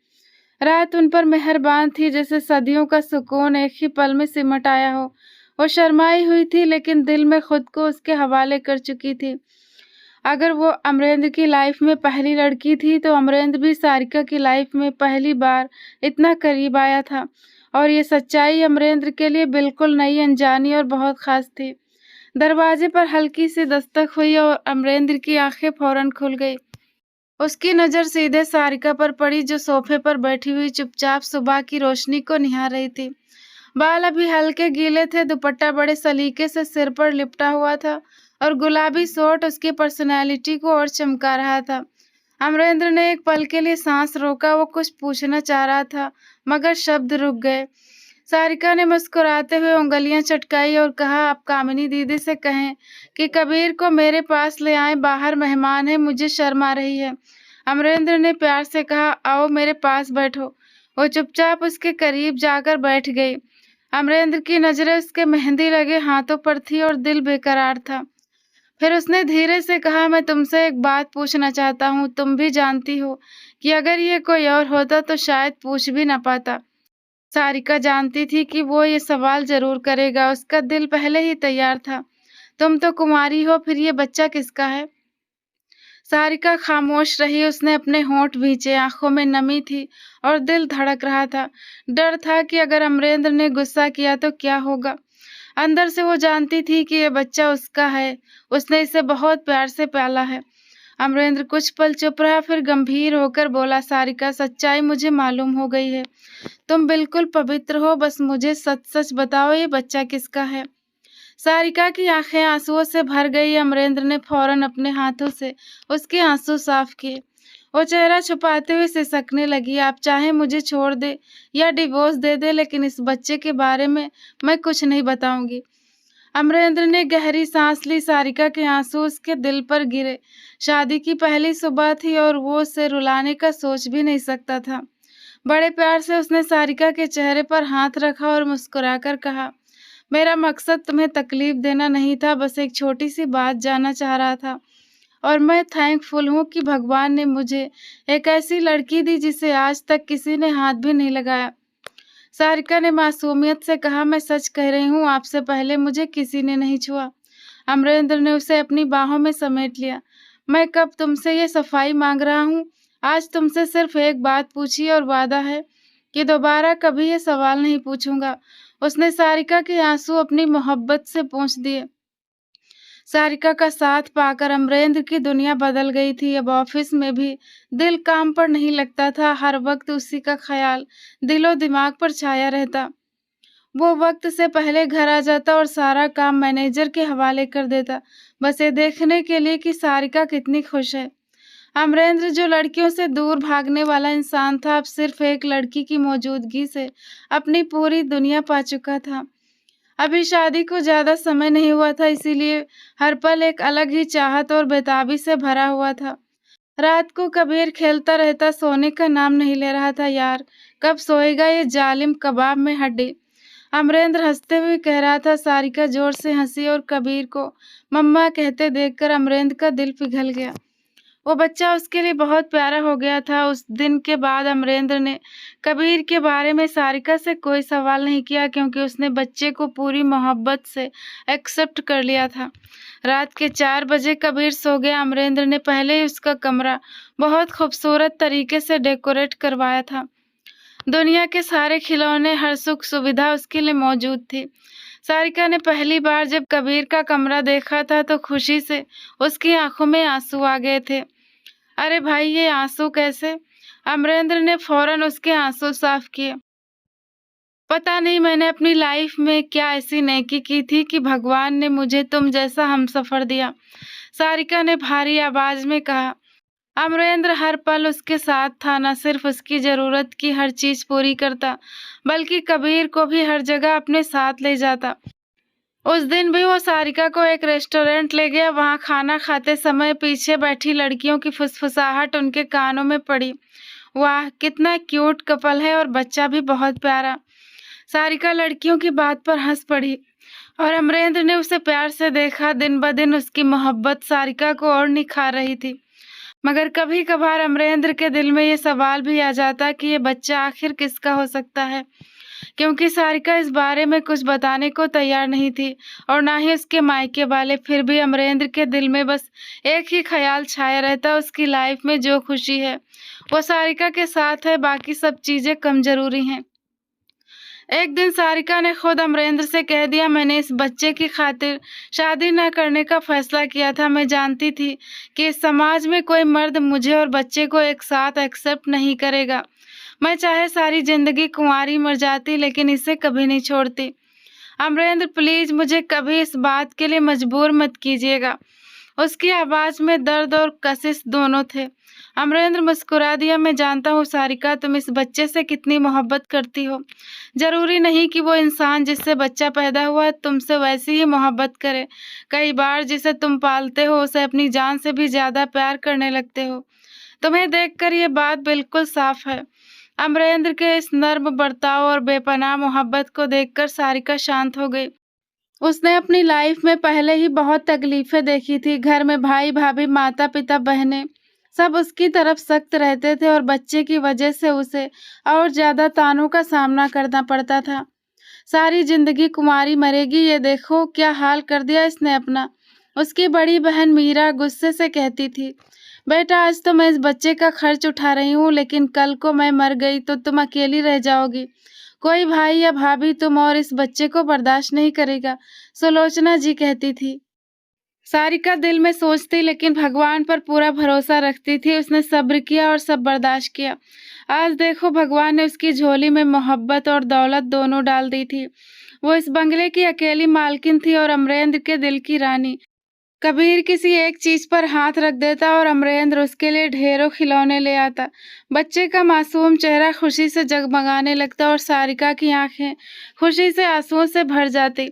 रात उन पर मेहरबान थी, जैसे सदियों का सुकून एक ही पल में सिमट आया हो। वो शर्माई हुई थी, लेकिन दिल में खुद को उसके हवाले कर चुकी थी। अगर वो अमरेंद्र की लाइफ में पहली लड़की थी, तो अमरेंद्र भी सारिका की लाइफ में पहली बार इतना करीब आया था। और ये सच्चाई अमरेंद्र के लिए बिल्कुल नई, अनजानी और बहुत खास थी। दरवाजे पर हल्की सी दस्तक हुई और अमरेंद्र की आंखें फौरन खुल गई। उसकी नज़र सीधे सारिका पर पड़ी, जो सोफे पर बैठी हुई चुपचाप सुबह की रोशनी को निहार रही थी। बाल अभी हल्के गीले थे, दुपट्टा बड़े सलीके से सिर पर लिपटा हुआ था और गुलाबी सूट उसकी पर्सनैलिटी को और चमका रहा था। अमरेंद्र ने एक पल के लिए सांस रोका। वो कुछ पूछना चाह रहा था, मगर शब्द रुक गए। सारिका ने मुस्कुराते हुए उंगलियां चटकाई और कहा, आप कामिनी दीदी से कहें कि कबीर को मेरे पास ले आए, बाहर मेहमान है, मुझे शर्म आ रही है। अमरेंद्र ने प्यार से कहा, आओ मेरे पास बैठो। वो चुपचाप उसके करीब जाकर बैठ गई। अमरेंद्र की नजरें उसके मेहंदी लगे हाथों पर थी और दिल बेकरार था। फिर उसने धीरे से कहा, मैं तुमसे एक बात पूछना चाहता हूँ। तुम भी जानती हो कि अगर ये कोई और होता तो शायद पूछ भी ना पाता। सारिका जानती थी कि वो ये सवाल जरूर करेगा। उसका दिल पहले ही तैयार था। तुम तो कुंवारी हो, फिर ये बच्चा किसका है? सारिका खामोश रही। उसने अपने होंठ भींचे, आंखों में नमी थी और दिल धड़क रहा था। डर था कि अगर अमरेंद्र ने गुस्सा किया तो क्या होगा। अंदर से वो जानती थी कि ये बच्चा उसका है, उसने इसे बहुत प्यार से पाला है। अमरेंद्र कुछ पल चुप रहा, फिर गंभीर होकर बोला, सारिका, सच्चाई मुझे मालूम हो गई है। तुम बिल्कुल पवित्र हो, बस मुझे सच सच बताओ, ये बच्चा किसका है? सारिका की आंखें आंसुओं से भर गई। अमरेंद्र ने फौरन अपने हाथों से उसके आंसू साफ किए। वो चेहरा छुपाते हुए सिसकने लगी। आप चाहे मुझे छोड़ दे या डिवोर्स दे दे, लेकिन इस बच्चे के बारे में मैं कुछ नहीं बताऊंगी। अमरेंद्र ने गहरी सांस ली। सारिका के आंसू उसके दिल पर गिरे। शादी की पहली सुबह थी और वो उसे रुलाने का सोच भी नहीं सकता था। बड़े प्यार से उसने सारिका के चेहरे पर हाथ रखा और मुस्कुराकर कहा, मेरा मकसद तुम्हें तकलीफ देना नहीं था, बस एक छोटी सी बात जानना चाह रहा था। और मैं थैंकफुल हूँ कि भगवान ने मुझे एक ऐसी लड़की दी जिसे आज तक किसी ने हाथ भी नहीं लगाया। सारिका ने मासूमियत से कहा, मैं सच कह रही हूँ, आपसे पहले मुझे किसी ने नहीं छुआ। अमरेंद्र ने उसे अपनी बाहों में समेट लिया। मैं कब तुमसे ये सफाई मांग रहा हूँ? आज तुमसे सिर्फ एक बात पूछी और वादा है कि दोबारा कभी ये सवाल नहीं पूछूंगा। उसने सारिका के आंसू अपनी मोहब्बत से पोंछ दिए। सारिका का साथ पाकर अमरेंद्र की दुनिया बदल गई थी। अब ऑफिस में भी दिल काम पर नहीं लगता था, हर वक्त उसी का ख्याल दिलो दिमाग पर छाया रहता। वो वक्त से पहले घर आ जाता और सारा काम मैनेजर के हवाले कर देता, बस ये देखने के लिए कि सारिका कितनी खुश है। अमरेंद्र जो लड़कियों से दूर भागने वाला इंसान था, अब सिर्फ एक लड़की की मौजूदगी से अपनी पूरी दुनिया पा चुका था। अभी शादी को ज्यादा समय नहीं हुआ था, इसीलिए हर पल एक अलग ही चाहत और बेताबी से भरा हुआ था। रात को कबीर खेलता रहता, सोने का नाम नहीं ले रहा था। यार, कब सोएगा ये जालिम कबाब में हड्डी। अमरेंद्र हंसते हुए कह रहा था। सारिका जोर से हंसी और कबीर को मम्मा कहते देखकर अमरेंद्र का दिल पिघल गया। वो बच्चा उसके लिए बहुत प्यारा हो गया था। उस दिन के बाद अमरेंद्र ने कबीर के बारे में सारिका से कोई सवाल नहीं किया, क्योंकि उसने बच्चे को पूरी मोहब्बत से एक्सेप्ट कर लिया था। रात के 4 बजे कबीर सो गया। अमरेंद्र ने पहले ही उसका कमरा बहुत खूबसूरत तरीके से डेकोरेट करवाया था। दुनिया के सारे खिलौने, हर सुख सुविधा उसके लिए मौजूद थी। सारिका ने पहली बार जब कबीर का कमरा देखा था तो खुशी से उसकी आंखों में आंसू आ गए थे। अरे भाई, ये आंसू कैसे? अमरेंद्र ने फौरन उसके आंसू साफ किए। पता नहीं मैंने अपनी लाइफ में क्या ऐसी नेकी की थी कि भगवान ने मुझे तुम जैसा हमसफर दिया, सारिका ने भारी आवाज में कहा। अमरेंद्र हर पल उसके साथ था, न सिर्फ उसकी जरूरत की हर चीज पूरी करता, बल्कि कबीर को भी हर जगह अपने साथ ले जाता। उस दिन भी वो सारिका को एक रेस्टोरेंट ले गया। वहां खाना खाते समय पीछे बैठी लड़कियों की फुसफुसाहट उनके कानों में पड़ी। वाह, कितना क्यूट कपल है और बच्चा भी बहुत प्यारा। सारिका लड़कियों की बात पर हंस पड़ी और अमरेंद्र ने उसे प्यार से देखा। दिन ब दिन उसकी मोहब्बत सारिका को और निखार रही थी। मगर कभी कभार अमरेंद्र के दिल में ये सवाल भी आ जाता कि ये बच्चा आखिर किसका हो सकता है, क्योंकि सारिका इस बारे में कुछ बताने को तैयार नहीं थी और ना ही उसके मायके वाले। फिर भी अमरेंद्र के दिल में बस एक ही ख्याल छाया रहता, उसकी लाइफ में जो खुशी है वो सारिका के साथ है, बाकी सब चीजें कम जरूरी हैं। एक दिन सारिका ने खुद अमरेंद्र से कह दिया, मैंने इस बच्चे की खातिर शादी न करने का फैसला किया था। मैं जानती थी कि इस समाज में कोई मर्द मुझे और बच्चे को एक साथ एक्सेप्ट नहीं करेगा। मैं चाहे सारी जिंदगी कुंवारी मर जाती, लेकिन इसे कभी नहीं छोड़ती। अमरेंद्र, प्लीज मुझे कभी इस बात के लिए मजबूर मत कीजिएगा। उसकी आवाज में दर्द और कशिश दोनों थे। अमरेंद्र मुस्कुरा दिया। मैं जानता हूँ सारिका, तुम इस बच्चे से कितनी मोहब्बत करती हो। जरूरी नहीं कि वो इंसान जिससे बच्चा पैदा हुआ है तुमसे वैसी ही मोहब्बत करे। कई बार जिसे तुम पालते हो उसे अपनी जान से भी ज्यादा प्यार करने लगते हो। तुम्हें देखकर ये बात बिल्कुल साफ है। अमरेंद्र के इस नर्म बर्ताव और बेपनाह मोहब्बत को देखकर सारिका शांत हो गई। उसने अपनी लाइफ में पहले ही बहुत तकलीफें देखी थी। घर में भाई भाभी, माता पिता, बहनें सब उसकी तरफ सख्त रहते थे और बच्चे की वजह से उसे और ज्यादा तानों का सामना करना पड़ता था। सारी जिंदगी कुंवारी मरेगी, ये देखो क्या हाल कर दिया इसने अपना। उसकी बड़ी बहन मीरा गुस्से से कहती थी, बेटा आज तो मैं इस बच्चे का खर्च उठा रही हूँ, लेकिन कल को मैं मर गई तो तुम अकेली रह जाओगी। कोई भाई या भाभी तुम और इस बच्चे को बर्दाश्त नहीं करेगा, सुलोचना जी कहती थी। सारिका दिल में सोचती, लेकिन भगवान पर पूरा भरोसा रखती थी। उसने सब्र किया और सब बर्दाश्त किया। आज देखो भगवान ने उसकी झोली में मोहब्बत और दौलत दोनों डाल दी थी। वो इस बंगले की अकेली मालकिन थी और अमरेंद्र के दिल की रानी। कबीर किसी एक चीज पर हाथ रख देता और अमरेंद्र उसके लिए ढेरों खिलौने ले आता। बच्चे का मासूम चेहरा खुशी से जगमगाने लगता और सारिका की आंखें खुशी से आंसुओं से भर जाती।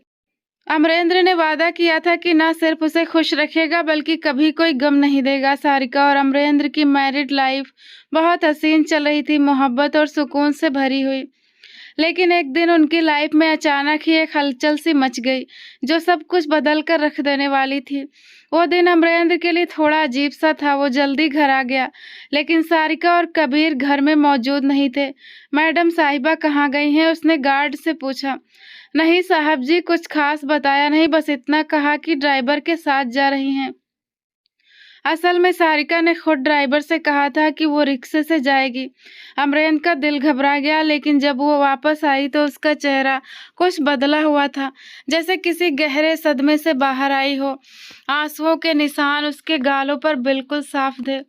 अमरेंद्र ने वादा किया था कि न सिर्फ उसे खुश रखेगा बल्कि कभी कोई गम नहीं देगा। सारिका और अमरेंद्र की मैरिड लाइफ बहुत हसीन चल रही थी, मोहब्बत और सुकून से भरी हुई। लेकिन एक दिन उनकी लाइफ में अचानक ही एक हलचल सी मच गई जो सब कुछ बदल कर रख देने वाली थी। वो दिन अमरेंद्र के लिए थोड़ा अजीब सा था। वो जल्दी घर आ गया, लेकिन सारिका और कबीर घर में मौजूद नहीं थे। मैडम साहिबा कहाँ गई हैं? उसने गार्ड से पूछा। नहीं साहब जी, कुछ खास बताया नहीं, बस इतना कहा कि ड्राइवर के साथ जा रही हैं। असल में सारिका ने खुद ड्राइवर से कहा था कि वो रिक्शे से जाएगी। अमरेंद्र का दिल घबरा गया, लेकिन जब वो वापस आई तो उसका चेहरा कुछ बदला हुआ था, जैसे किसी गहरे सदमे से बाहर आई हो। आंसुओं के निशान उसके गालों पर बिल्कुल साफ थे।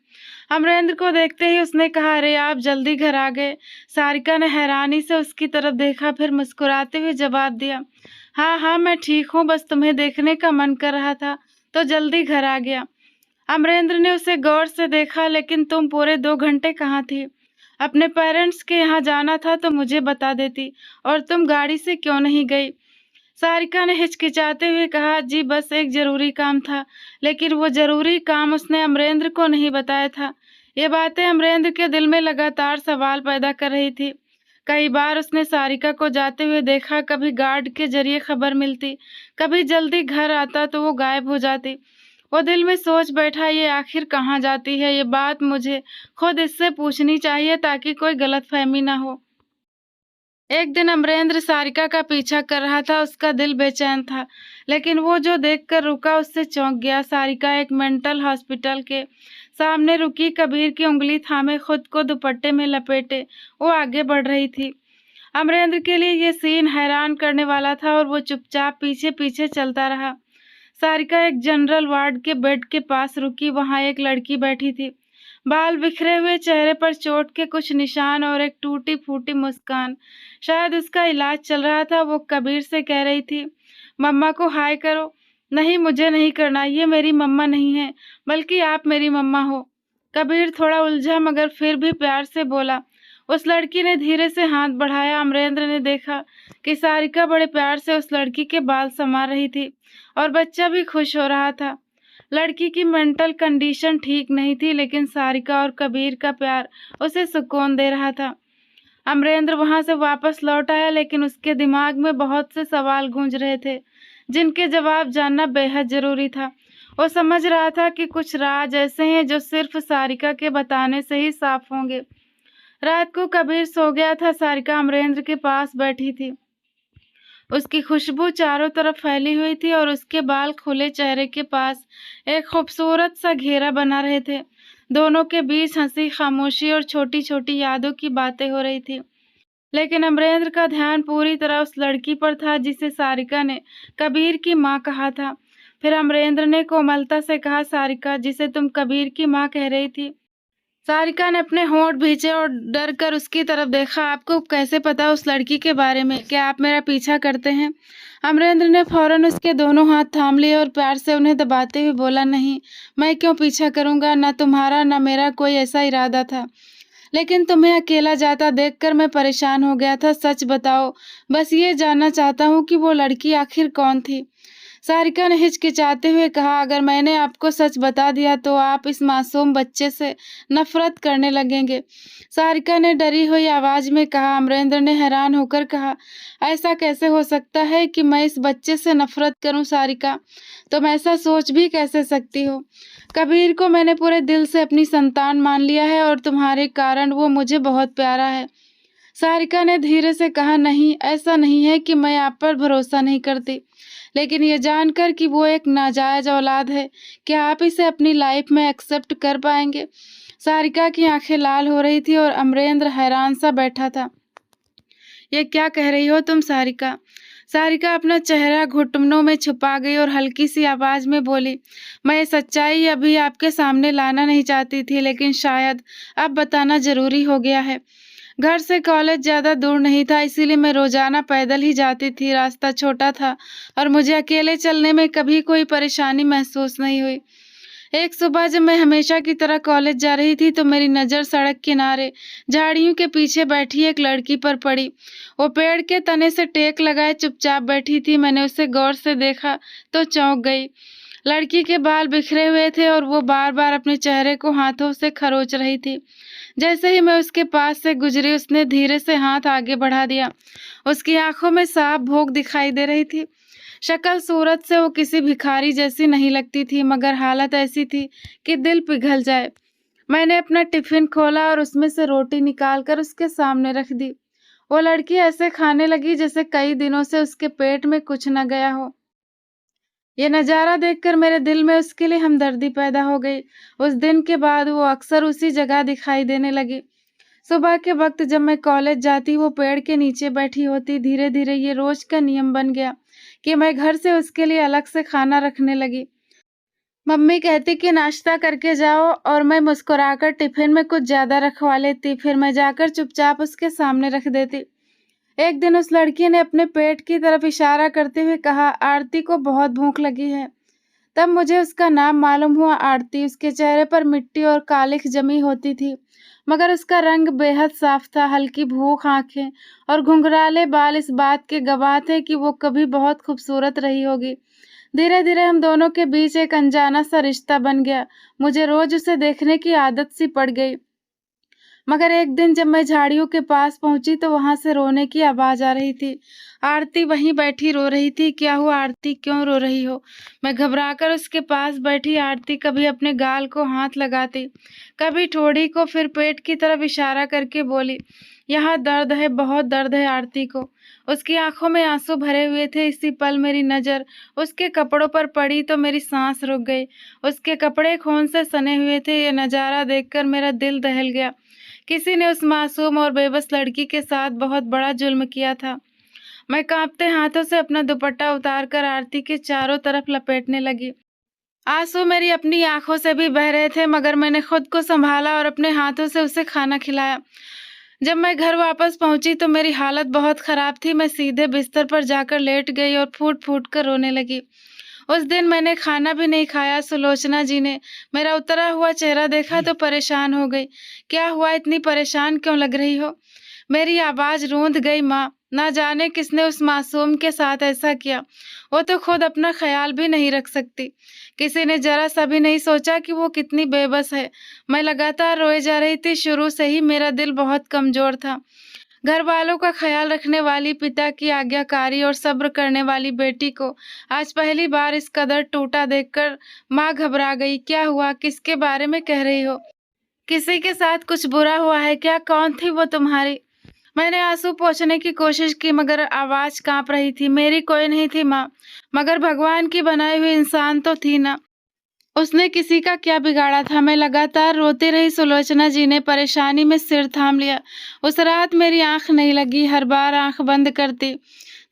अमरेंद्र को देखते ही उसने कहा, अरे आप जल्दी घर आ गए। सारिका ने हैरानी से उसकी तरफ देखा, फिर मुस्कुराते हुए जवाब दिया, हाँ हाँ मैं ठीक हूँ, बस तुम्हें देखने का मन कर रहा था तो जल्दी घर आ गया। अमरेंद्र ने उसे गौर से देखा, लेकिन तुम पूरे 2 घंटे कहाँ थी? अपने पेरेंट्स के यहाँ जाना था तो मुझे बता देती, और तुम गाड़ी से क्यों नहीं गई? सारिका ने हिचकिचाते हुए कहा, जी बस एक जरूरी काम था। लेकिन वो जरूरी काम उसने अमरेंद्र को नहीं बताया था। ये बातें अमरेंद्र के दिल में लगातार सवाल पैदा कर रही थी। कई बार उसने सारिका को जाते हुए देखा, कभी गार्ड के जरिए खबर मिलती, कभी जल्दी घर आता तो वो गायब हो जाती। वो दिल में सोच बैठा, ये आखिर कहाँ जाती है? ये बात मुझे खुद इससे पूछनी चाहिए ताकि कोई गलतफहमी ना हो। एक दिन अमरेंद्र सारिका का पीछा कर रहा था, उसका दिल बेचैन था, लेकिन वो जो देखकर रुका उससे चौंक गया। सारिका एक मेंटल हॉस्पिटल के सामने रुकी, कबीर की उंगली थामे खुद को दुपट्टे में लपेटे वो आगे बढ़ रही थी। अमरेंद्र के लिए ये सीन हैरान करने वाला था और वो चुपचाप पीछे पीछे चलता रहा। सारिका एक जनरल वार्ड के बेड के पास रुकी, वहां एक लड़की बैठी थी, बाल बिखरे हुए, चेहरे पर चोट के कुछ निशान और एक टूटी फूटी मुस्कान। शायद उसका इलाज चल रहा था। वो कबीर से कह रही थी, मम्मा को हाय करो। नहीं, मुझे नहीं करना, ये मेरी मम्मा नहीं है, बल्कि आप मेरी मम्मा हो। कबीर थोड़ा उलझा मगर फिर भी प्यार से बोला। उस लड़की ने धीरे से हाथ बढ़ाया। अमरेंद्र ने देखा कि सारिका बड़े प्यार से उस लड़की के बाल संवार रही थी और बच्चा भी खुश हो रहा था। लड़की की मेंटल कंडीशन ठीक नहीं थी, लेकिन सारिका और कबीर का प्यार उसे सुकून दे रहा था। अमरेंद्र वहां से वापस लौट आया, लेकिन उसके दिमाग में बहुत से सवाल गूंज रहे थे, जिनके जवाब जानना बेहद जरूरी था। वो समझ रहा था कि कुछ राज ऐसे हैं जो सिर्फ सारिका के बताने से ही साफ होंगे। रात को कबीर सो गया था। सारिका अमरेंद्र के पास बैठी थी। उसकी खुशबू चारों तरफ फैली हुई थी और उसके बाल खुले चेहरे के पास एक खूबसूरत सा घेरा बना रहे थे। दोनों के बीच हंसी, खामोशी और छोटी छोटी यादों की बातें हो रही थी, लेकिन अमरेंद्र का ध्यान पूरी तरह उस लड़की पर था जिसे सारिका ने कबीर की माँ कहा था। फिर अमरेंद्र ने कोमलता से कहा, सारिका, जिसे तुम कबीर की माँ कह रही थी। सारिका ने अपने होंठ भींचे और डर कर उसकी तरफ देखा। आपको कैसे पता उस लड़की के बारे में? क्या आप मेरा पीछा करते हैं? अमरेंद्र ने फौरन उसके दोनों हाथ थाम लिए और प्यार से उन्हें दबाते हुए बोला, नहीं, मैं क्यों पीछा करूंगा? ना तुम्हारा ना मेरा कोई ऐसा इरादा था, लेकिन तुम्हें अकेला जाता देखकर मैं परेशान हो गया था। सच बताओ, बस ये जानना चाहता हूँ कि वो लड़की आखिर कौन थी। सारिका ने हिचकिचाते हुए कहा, अगर मैंने आपको सच बता दिया तो आप इस मासूम बच्चे से नफरत करने लगेंगे। सारिका ने डरी हुई आवाज में कहा। अमरेंद्र ने हैरान होकर कहा, ऐसा कैसे हो सकता है कि मैं इस बच्चे से नफरत करूं? सारिका, तुम ऐसा सोच भी कैसे सकती हो? कबीर को मैंने पूरे दिल से अपनी संतान मान लिया है और तुम्हारे कारण वो मुझे बहुत प्यारा है। सारिका ने धीरे से कहा, नहीं, ऐसा नहीं है कि मैं आप पर भरोसा नहीं करती, लेकिन ये जानकर कि वो एक नाजायज औलाद है, क्या आप इसे अपनी लाइफ में एक्सेप्ट कर पाएंगे? सारिका की आंखें लाल हो रही थी और अमरेंद्र हैरान सा बैठा था। ये क्या कह रही हो तुम, सारिका? सारिका अपना चेहरा घुटनों में छुपा गई और हल्की सी आवाज में बोली, मैं ये सच्चाई अभी आपके सामने लाना नहीं चाहती थी, लेकिन शायद अब बताना जरूरी हो गया है। घर से कॉलेज ज्यादा दूर नहीं था, इसीलिए मैं रोजाना पैदल ही जाती थी। रास्ता छोटा था और मुझे अकेले चलने में कभी कोई परेशानी महसूस नहीं हुई। एक सुबह जब मैं हमेशा की तरह कॉलेज जा रही थी तो मेरी नज़र सड़क किनारे झाड़ियों के पीछे बैठी एक लड़की पर पड़ी। वो पेड़ के तने से टेक लगाए चुपचाप बैठी थी। मैंने उसे गौर से देखा तो चौंक गई। लड़की के बाल बिखरे हुए थे और वो बार बार अपने चेहरे को हाथों से खरोच रही थी। जैसे ही मैं उसके पास से गुजरी, उसने धीरे से हाथ आगे बढ़ा दिया। उसकी आंखों में साफ भूख दिखाई दे रही थी। शक्ल सूरत से वो किसी भिखारी जैसी नहीं लगती थी, मगर हालत ऐसी थी कि दिल पिघल जाए। मैंने अपना टिफिन खोला और उसमें से रोटी निकालकर उसके सामने रख दी। वो लड़की ऐसे खाने लगी जैसे कई दिनों से उसके पेट में कुछ न गया हो। ये नज़ारा देखकर मेरे दिल में उसके लिए हमदर्दी पैदा हो गई। उस दिन के बाद वो अक्सर उसी जगह दिखाई देने लगी। सुबह के वक्त जब मैं कॉलेज जाती वो पेड़ के नीचे बैठी होती। धीरे धीरे ये रोज का नियम बन गया कि मैं घर से उसके लिए अलग से खाना रखने लगी। मम्मी कहती कि नाश्ता करके जाओ और मैं मुस्कुराकर टिफिन में कुछ ज्यादा रखवा लेती। फिर मैं जाकर चुपचाप उसके सामने रख देती। एक दिन उस लड़की ने अपने पेट की तरफ इशारा करते हुए कहा, आरती को बहुत भूख लगी है। तब मुझे उसका नाम मालूम हुआ, आरती। उसके चेहरे पर मिट्टी और कालिख जमी होती थी, मगर उसका रंग बेहद साफ था। हल्की भूख आंखें और घुंघराले बाल इस बात के गवाह थे कि वो कभी बहुत खूबसूरत रही होगी। धीरे धीरे हम दोनों के बीच एक अनजाना सा रिश्ता बन गया। मुझे रोज उसे देखने की आदत सी पड़ गई। मगर एक दिन जब मैं झाड़ियों के पास पहुंची तो वहां से रोने की आवाज आ रही थी। आरती वहीं बैठी रो रही थी। क्या हुआ आरती, क्यों रो रही हो? मैं घबराकर उसके पास बैठी। आरती कभी अपने गाल को हाथ लगाती, कभी ठोड़ी को, फिर पेट की तरफ इशारा करके बोली, यहाँ दर्द है, बहुत दर्द है आरती को। उसकी आंखों में आंसू भरे हुए थे। इसी पल मेरी नजर उसके कपड़ों पर पड़ी तो मेरी सांस रुक गई। उसके कपड़े खून से सने हुए थे। ये नजारा देखकर मेरा दिल दहल गया। किसी ने उस मासूम और बेबस लड़की के साथ बहुत बड़ा जुल्म किया था। मैं कांपते हाथों से अपना दुपट्टा उतारकर आरती के चारों तरफ लपेटने लगी। आंसू मेरी अपनी आंखों से भी बह रहे थे, मगर मैंने खुद को संभाला और अपने हाथों से उसे खाना खिलाया। जब मैं घर वापस पहुंची तो मेरी हालत बहुत खराब थी। मैं सीधे बिस्तर पर जाकर लेट गई और फूट फूट कर रोने लगी। उस दिन मैंने खाना भी नहीं खाया। सुलोचना जी ने मेरा उतरा हुआ चेहरा देखा तो परेशान हो गई। क्या हुआ, इतनी परेशान क्यों लग रही हो? मेरी आवाज रूंध गई। माँ, ना जाने किसने उस मासूम के साथ ऐसा किया। वो तो खुद अपना ख्याल भी नहीं रख सकती। किसी ने जरा सा भी नहीं सोचा कि वो कितनी बेबस है। मैं लगातार रोए जा रही थी। शुरू से ही मेरा दिल बहुत कमजोर था। घर वालों का ख्याल रखने वाली, पिता की आज्ञाकारी और सब्र करने वाली बेटी को आज पहली बार इस कदर टूटा देखकर माँ घबरा गई। क्या हुआ, किसके बारे में कह रही हो? किसी के साथ कुछ बुरा हुआ है क्या? कौन थी वो तुम्हारी? मैंने आंसू पोंछने की कोशिश की, मगर आवाज कांप रही थी। मेरी कोई नहीं थी माँ, मगर भगवान की बनाई हुई इंसान तो थी ना। उसने किसी का क्या बिगाड़ा था? मैं लगातार रोती रही। सुलोचना जी ने परेशानी में सिर थाम लिया। उस रात मेरी आंख नहीं लगी। हर बार आंख बंद करती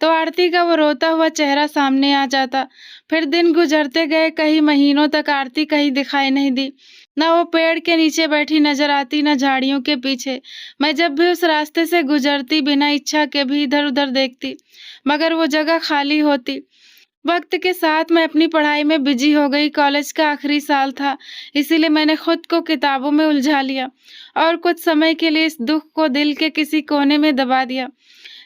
तो आरती का वो रोता हुआ चेहरा सामने आ जाता। फिर दिन गुजरते गए। कई महीनों तक आरती कहीं दिखाई नहीं दी। न वो पेड़ के नीचे बैठी नजर आती, न झाड़ियों के पीछे। मैं जब भी उस रास्ते से गुजरती बिना इच्छा के भी इधर उधर देखती, मगर वो जगह खाली होती। वक्त के साथ मैं अपनी पढ़ाई में बिजी हो गई। कॉलेज का आखिरी साल था, इसीलिए मैंने खुद को किताबों में उलझा लिया और कुछ समय के लिए इस दुख को दिल के किसी कोने में दबा दिया।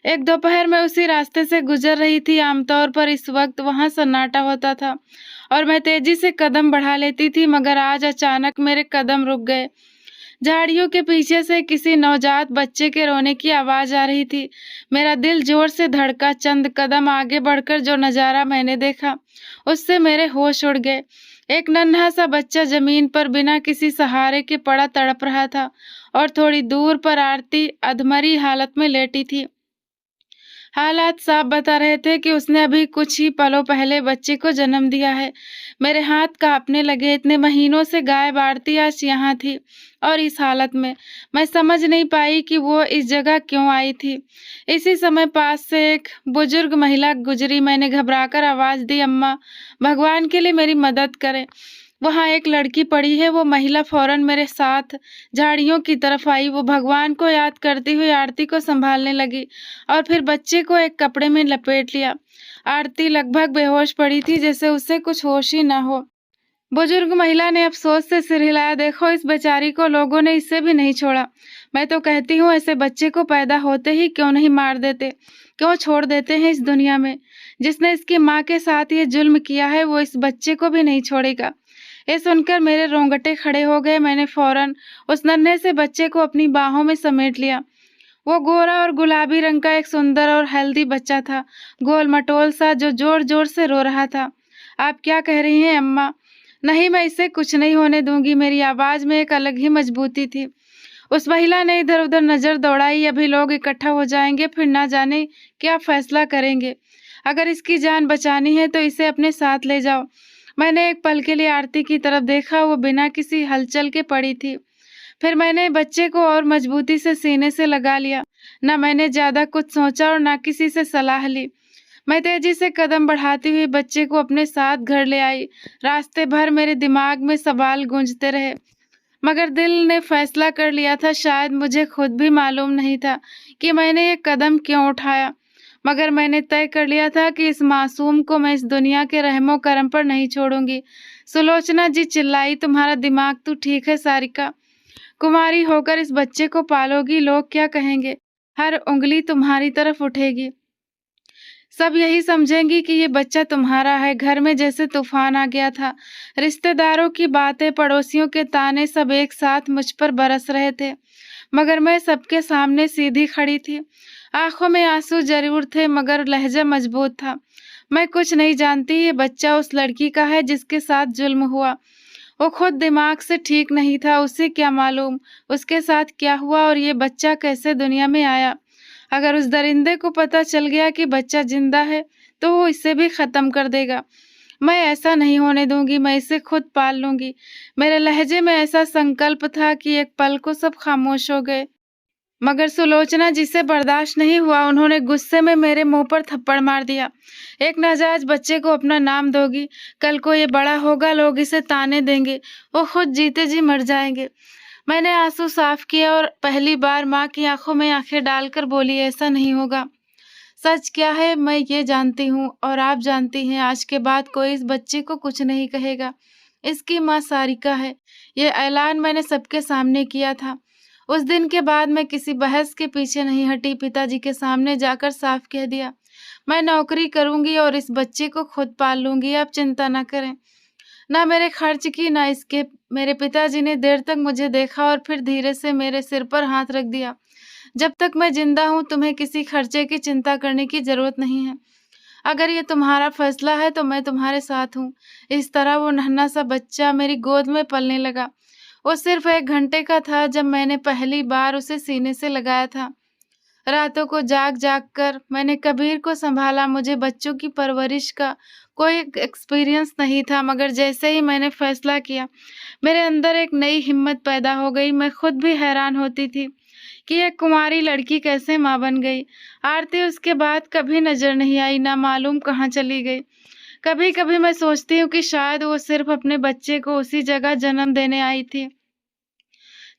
एक दोपहर में उसी रास्ते से गुजर रही थी। आमतौर पर इस वक्त वहां सन्नाटा होता था और मैं तेजी से कदम बढ़ा लेती थी, मगर आज अचानक मेरे कदम रुक गए। झाड़ियों के पीछे से किसी नवजात बच्चे के रोने की आवाज आ रही थी। मेरा दिल जोर से धड़का। चंद कदम आगे बढ़कर जो नजारा मैंने देखा, उससे मेरे होश उड़ गए। एक नन्हा सा बच्चा जमीन पर बिना किसी सहारे के पड़ा तड़प रहा था और थोड़ी दूर पर आरती अधमरी हालत में लेटी थी। हालात साफ बता रहे थे कि उसने अभी कुछ ही पलों पहले बच्चे को जन्म दिया है। मेरे हाथ कांपने लगे। इतने महीनों से गायब आरती आज यहाँ थी और इस हालत में। मैं समझ नहीं पाई कि वो इस जगह क्यों आई थी। इसी समय पास से एक बुजुर्ग महिला गुजरी। मैंने घबराकर आवाज दी, अम्मा, भगवान के लिए मेरी मदद करें, वहाँ एक लड़की पड़ी है। वो महिला फौरन मेरे साथ झाड़ियों की तरफ आई। वो भगवान को याद करती हुई आरती को संभालने लगी और फिर बच्चे को एक कपड़े में लपेट लिया। आरती लगभग बेहोश पड़ी थी, जैसे उसे कुछ होश ही ना हो। बुजुर्ग महिला ने अफसोस से सिर हिलाया। देखो, इस बेचारी को लोगों ने इससे भी नहीं छोड़ा। मैं तो कहती हूँ ऐसे बच्चे को पैदा होते ही क्यों नहीं मार देते, क्यों छोड़ देते हैं इस दुनिया में। जिसने इसकी माँ के साथ ये जुल्म किया है वो इस बच्चे को भी नहीं छोड़ेगा। ये सुनकर मेरे रोंगटे खड़े हो गए। मैंने फौरन उस नन्हे से बच्चे को अपनी बाहों में समेट लिया। वो गोरा और गुलाबी रंग का एक सुंदर और हेल्दी बच्चा था, गोल मटोल सा, जो जोर जोर से रो रहा था। आप क्या कह रही हैं अम्मा? नहीं, मैं इसे कुछ नहीं होने दूंगी। मेरी आवाज में एक अलग ही मजबूती थी। उस महिला ने इधर उधर नजर दौड़ाई। अभी लोग इकट्ठा हो जाएंगे, फिर ना जाने क्या फैसला करेंगे। अगर इसकी जान बचानी है तो इसे अपने साथ ले जाओ। मैंने एक पल के लिए आरती की तरफ देखा, वो बिना किसी हलचल के पड़ी थी। फिर मैंने बच्चे को और मजबूती से सीने से लगा लिया। न मैंने ज़्यादा कुछ सोचा और न किसी से सलाह ली। मैं तेजी से कदम बढ़ाती हुई बच्चे को अपने साथ घर ले आई। रास्ते भर मेरे दिमाग में सवाल गूंजते रहे, मगर दिल ने फैसला कर लिया था। शायद मुझे खुद भी मालूम नहीं था कि मैंने ये कदम क्यों उठाया, मगर मैंने तय कर लिया था कि इस मासूम को मैं इस दुनिया के रहमो करम पर नहीं छोड़ूंगी। सुलोचना जी चिल्लाई, तुम्हारा दिमाग तो ठीक है सारिका। कुंवारी होकर इस बच्चे को पालोगी, लोग क्या कहेंगे? हर उंगली तुम्हारी तरफ उठेगी, सब यही समझेंगी कि ये बच्चा तुम्हारा है। घर में जैसे तूफान आ गया था। रिश्तेदारों की बातें, पड़ोसियों के ताने सब एक साथ मुझ पर बरस रहे थे, मगर मैं सबके सामने सीधी खड़ी थी। आंखों में आंसू जरूर थे, मगर लहजा मजबूत था। मैं कुछ नहीं जानती, ये बच्चा उस लड़की का है जिसके साथ जुल्म हुआ। वो खुद दिमाग से ठीक नहीं था, उसे क्या मालूम उसके साथ क्या हुआ और ये बच्चा कैसे दुनिया में आया। अगर उस दरिंदे को पता चल गया कि बच्चा जिंदा है तो वो इसे भी खत्म कर देगा। मैं ऐसा नहीं होने दूंगी, मैं इसे खुद पाल लूंगी। मेरे लहजे में ऐसा संकल्प था कि एक पल को सब खामोश हो गए। मगर सुलोचना जिसे बर्दाश्त नहीं हुआ, उन्होंने गुस्से में मेरे मुंह पर थप्पड़ मार दिया। एक नाजायज बच्चे को अपना नाम दोगी, कल को ये बड़ा होगा, लोग इसे ताने देंगे, वो खुद जीते जी मर जाएंगे। मैंने आंसू साफ किए और पहली बार माँ की आंखों में आंखें डालकर बोली, ऐसा नहीं होगा। सच क्या है मैं ये जानती हूँ और आप जानती हैं, आज के बाद कोई इस बच्चे को कुछ नहीं कहेगा। इसकी माँ सारिका है। ये ऐलान मैंने सबके सामने किया था। उस दिन के बाद मैं किसी बहस के पीछे नहीं हटी। पिताजी के सामने जाकर साफ कह दिया, मैं नौकरी करूंगी और इस बच्चे को खुद पाल लूंगी, आप चिंता न करें। ना मेरे खर्च की ना इसके। मेरे पिताजी ने देर तक मुझे देखा और फिर धीरे से मेरे सिर पर हाथ रख दिया। जब तक मैं जिंदा हूँ तुम्हें किसी खर्चे की चिंता करने की जरूरत नहीं है। अगर ये तुम्हारा फैसला है तो मैं तुम्हारे साथ हूँ। इस तरह वो नन्हा सा बच्चा मेरी गोद में पलने लगा। वो सिर्फ 1 घंटे का था जब मैंने पहली बार उसे सीने से लगाया था। रातों को जाग जाग कर मैंने कबीर को संभाला। मुझे बच्चों की परवरिश का कोई एक्सपीरियंस नहीं था, मगर जैसे ही मैंने फैसला किया, मेरे अंदर एक नई हिम्मत पैदा हो गई। मैं खुद भी हैरान होती थी कि एक कुंवारी लड़की कैसे माँ बन गई। आरती उसके बाद कभी नजर नहीं आई, ना मालूम कहाँ चली गई। कभी कभी मैं सोचती हूँ कि शायद वो सिर्फ अपने बच्चे को उसी जगह जन्म देने आई थी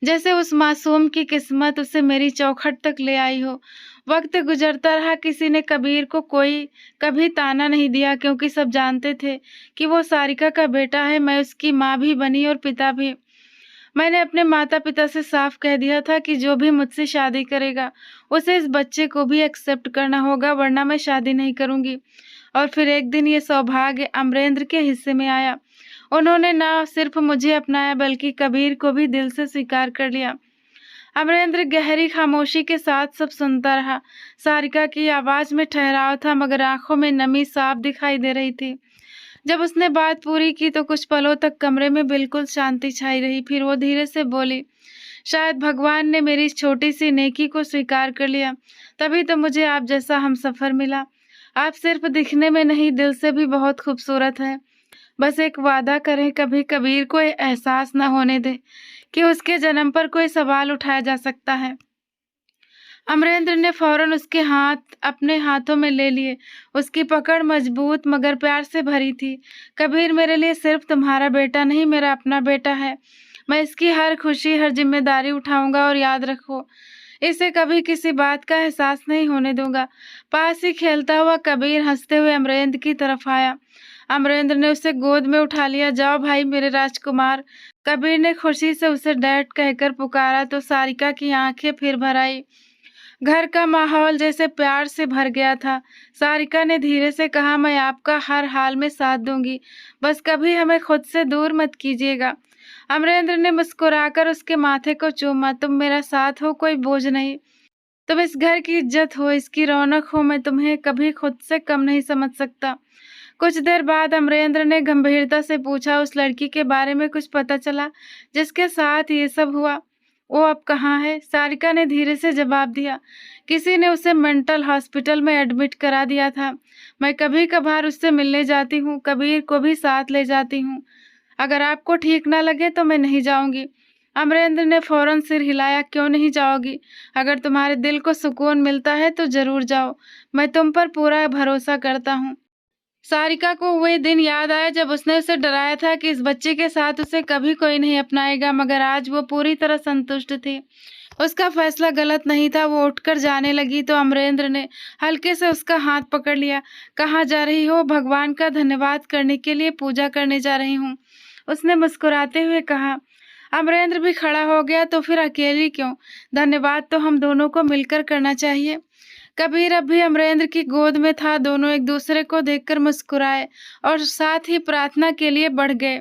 जैसे उस मासूम की किस्मत उसे मेरी चौखट तक ले आई हो। वक्त गुजरता रहा, किसी ने कबीर को कोई कभी ताना नहीं दिया, क्योंकि सब जानते थे कि वो सारिका का बेटा है। मैं उसकी माँ भी बनी और पिता भी। मैंने अपने माता पिता से साफ कह दिया था कि जो भी मुझसे शादी करेगा उसे इस बच्चे को भी एक्सेप्ट करना होगा, वरना मैं शादी नहीं करूंगी। और फिर एक दिन ये सौभाग्य अमरेंद्र के हिस्से में आया। उन्होंने ना सिर्फ मुझे अपनाया बल्कि कबीर को भी दिल से स्वीकार कर लिया। अमरेंद्र गहरी खामोशी के साथ सब सुनता रहा। सारिका की आवाज में ठहराव था, मगर आंखों में नमी साफ दिखाई दे रही थी। जब उसने बात पूरी की तो कुछ पलों तक कमरे में बिल्कुल शांति छाई रही। फिर वो धीरे से बोली, शायद भगवान ने मेरी इस छोटी सी नेकी को स्वीकार कर लिया, तभी तो मुझे आप जैसा हमसफर मिला। आप सिर्फ दिखने में नहीं, दिल से भी बहुत खूबसूरत हैं। बस एक वादा करें, कभी कबीर को ये एहसास न होने दे कि उसके जन्म पर कोई सवाल उठाया जा सकता है। अमरेंद्र ने फौरन उसके हाथ अपने हाथों में ले लिए। उसकी पकड़ मजबूत मगर प्यार से भरी थी। कबीर मेरे लिए सिर्फ तुम्हारा बेटा नहीं, मेरा अपना बेटा है। मैं इसकी हर खुशी, हर जिम्मेदारी उठाऊंगा और याद रखो, इसे कभी किसी बात का एहसास नहीं होने दूंगा। पास ही खेलता हुआ कबीर हंसते हुए अमरेंद्र की तरफ आया। अमरेंद्र ने उसे गोद में उठा लिया। जाओ भाई मेरे राजकुमार। कबीर ने खुशी से उसे डैड कहकर पुकारा तो सारिका की आंखें फिर भर आई। घर का माहौल जैसे प्यार से भर गया था। सारिका ने धीरे से कहा, मैं आपका हर हाल में साथ दूंगी, बस कभी हमें खुद से दूर मत कीजिएगा। अमरेंद्र ने मुस्कुराकर उसके माथे को चूमा। तुम मेरा साथ हो, कोई बोझ नहीं। तुम इस घर की इज्जत हो, इसकी रौनक हो। मैं तुम्हें कभी खुद से कम नहीं समझ सकता। कुछ देर बाद अमरेंद्र ने गंभीरता से पूछा, उस लड़की के बारे में कुछ पता चला जिसके साथ ये सब हुआ? वो अब कहाँ है? सारिका ने धीरे से जवाब दिया, किसी ने उसे मेंटल हॉस्पिटल में एडमिट करा दिया था। मैं कभी-कभार उससे मिलने जाती हूँ, कबीर को भी साथ ले जाती हूँ। अगर आपको ठीक ना लगे तो मैं नहीं जाऊँगी। अमरेंद्र ने फ़ौरन सिर हिलाया, क्यों नहीं जाओगी? अगर तुम्हारे दिल को सुकून मिलता है तो ज़रूर जाओ। मैं तुम पर पूरा भरोसा करता हूँ। सारिका को वही दिन याद आया जब उसने उसे डराया था कि इस बच्चे के साथ उसे कभी कोई नहीं अपनाएगा, मगर आज वो पूरी तरह संतुष्ट थी। उसका फैसला गलत नहीं था। वो उठकर जाने लगी तो अमरेंद्र ने हल्के से उसका हाथ पकड़ लिया। कहाँ जा रही हो? भगवान का धन्यवाद करने के लिए पूजा करने जा रही हूँ, उसने मुस्कुराते हुए कहा। अमरेंद्र भी खड़ा हो गया, तो फिर अकेली क्यों? धन्यवाद तो हम दोनों को मिलकर करना चाहिए। कबीर अब भी अमरेंद्र की गोद में था। दोनों एक दूसरे को देखकर मुस्कुराए और साथ ही प्रार्थना के लिए बढ़ गए।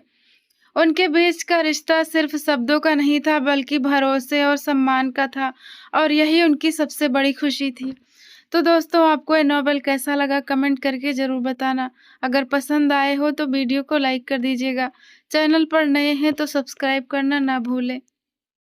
उनके बीच का रिश्ता सिर्फ शब्दों का नहीं था, बल्कि भरोसे और सम्मान का था, और यही उनकी सबसे बड़ी खुशी थी। तो दोस्तों, आपको ये नॉवेल कैसा लगा कमेंट करके ज़रूर बताना। अगर पसंद आए हो तो वीडियो को लाइक कर दीजिएगा। चैनल पर नए हैं तो सब्सक्राइब करना ना भूलें।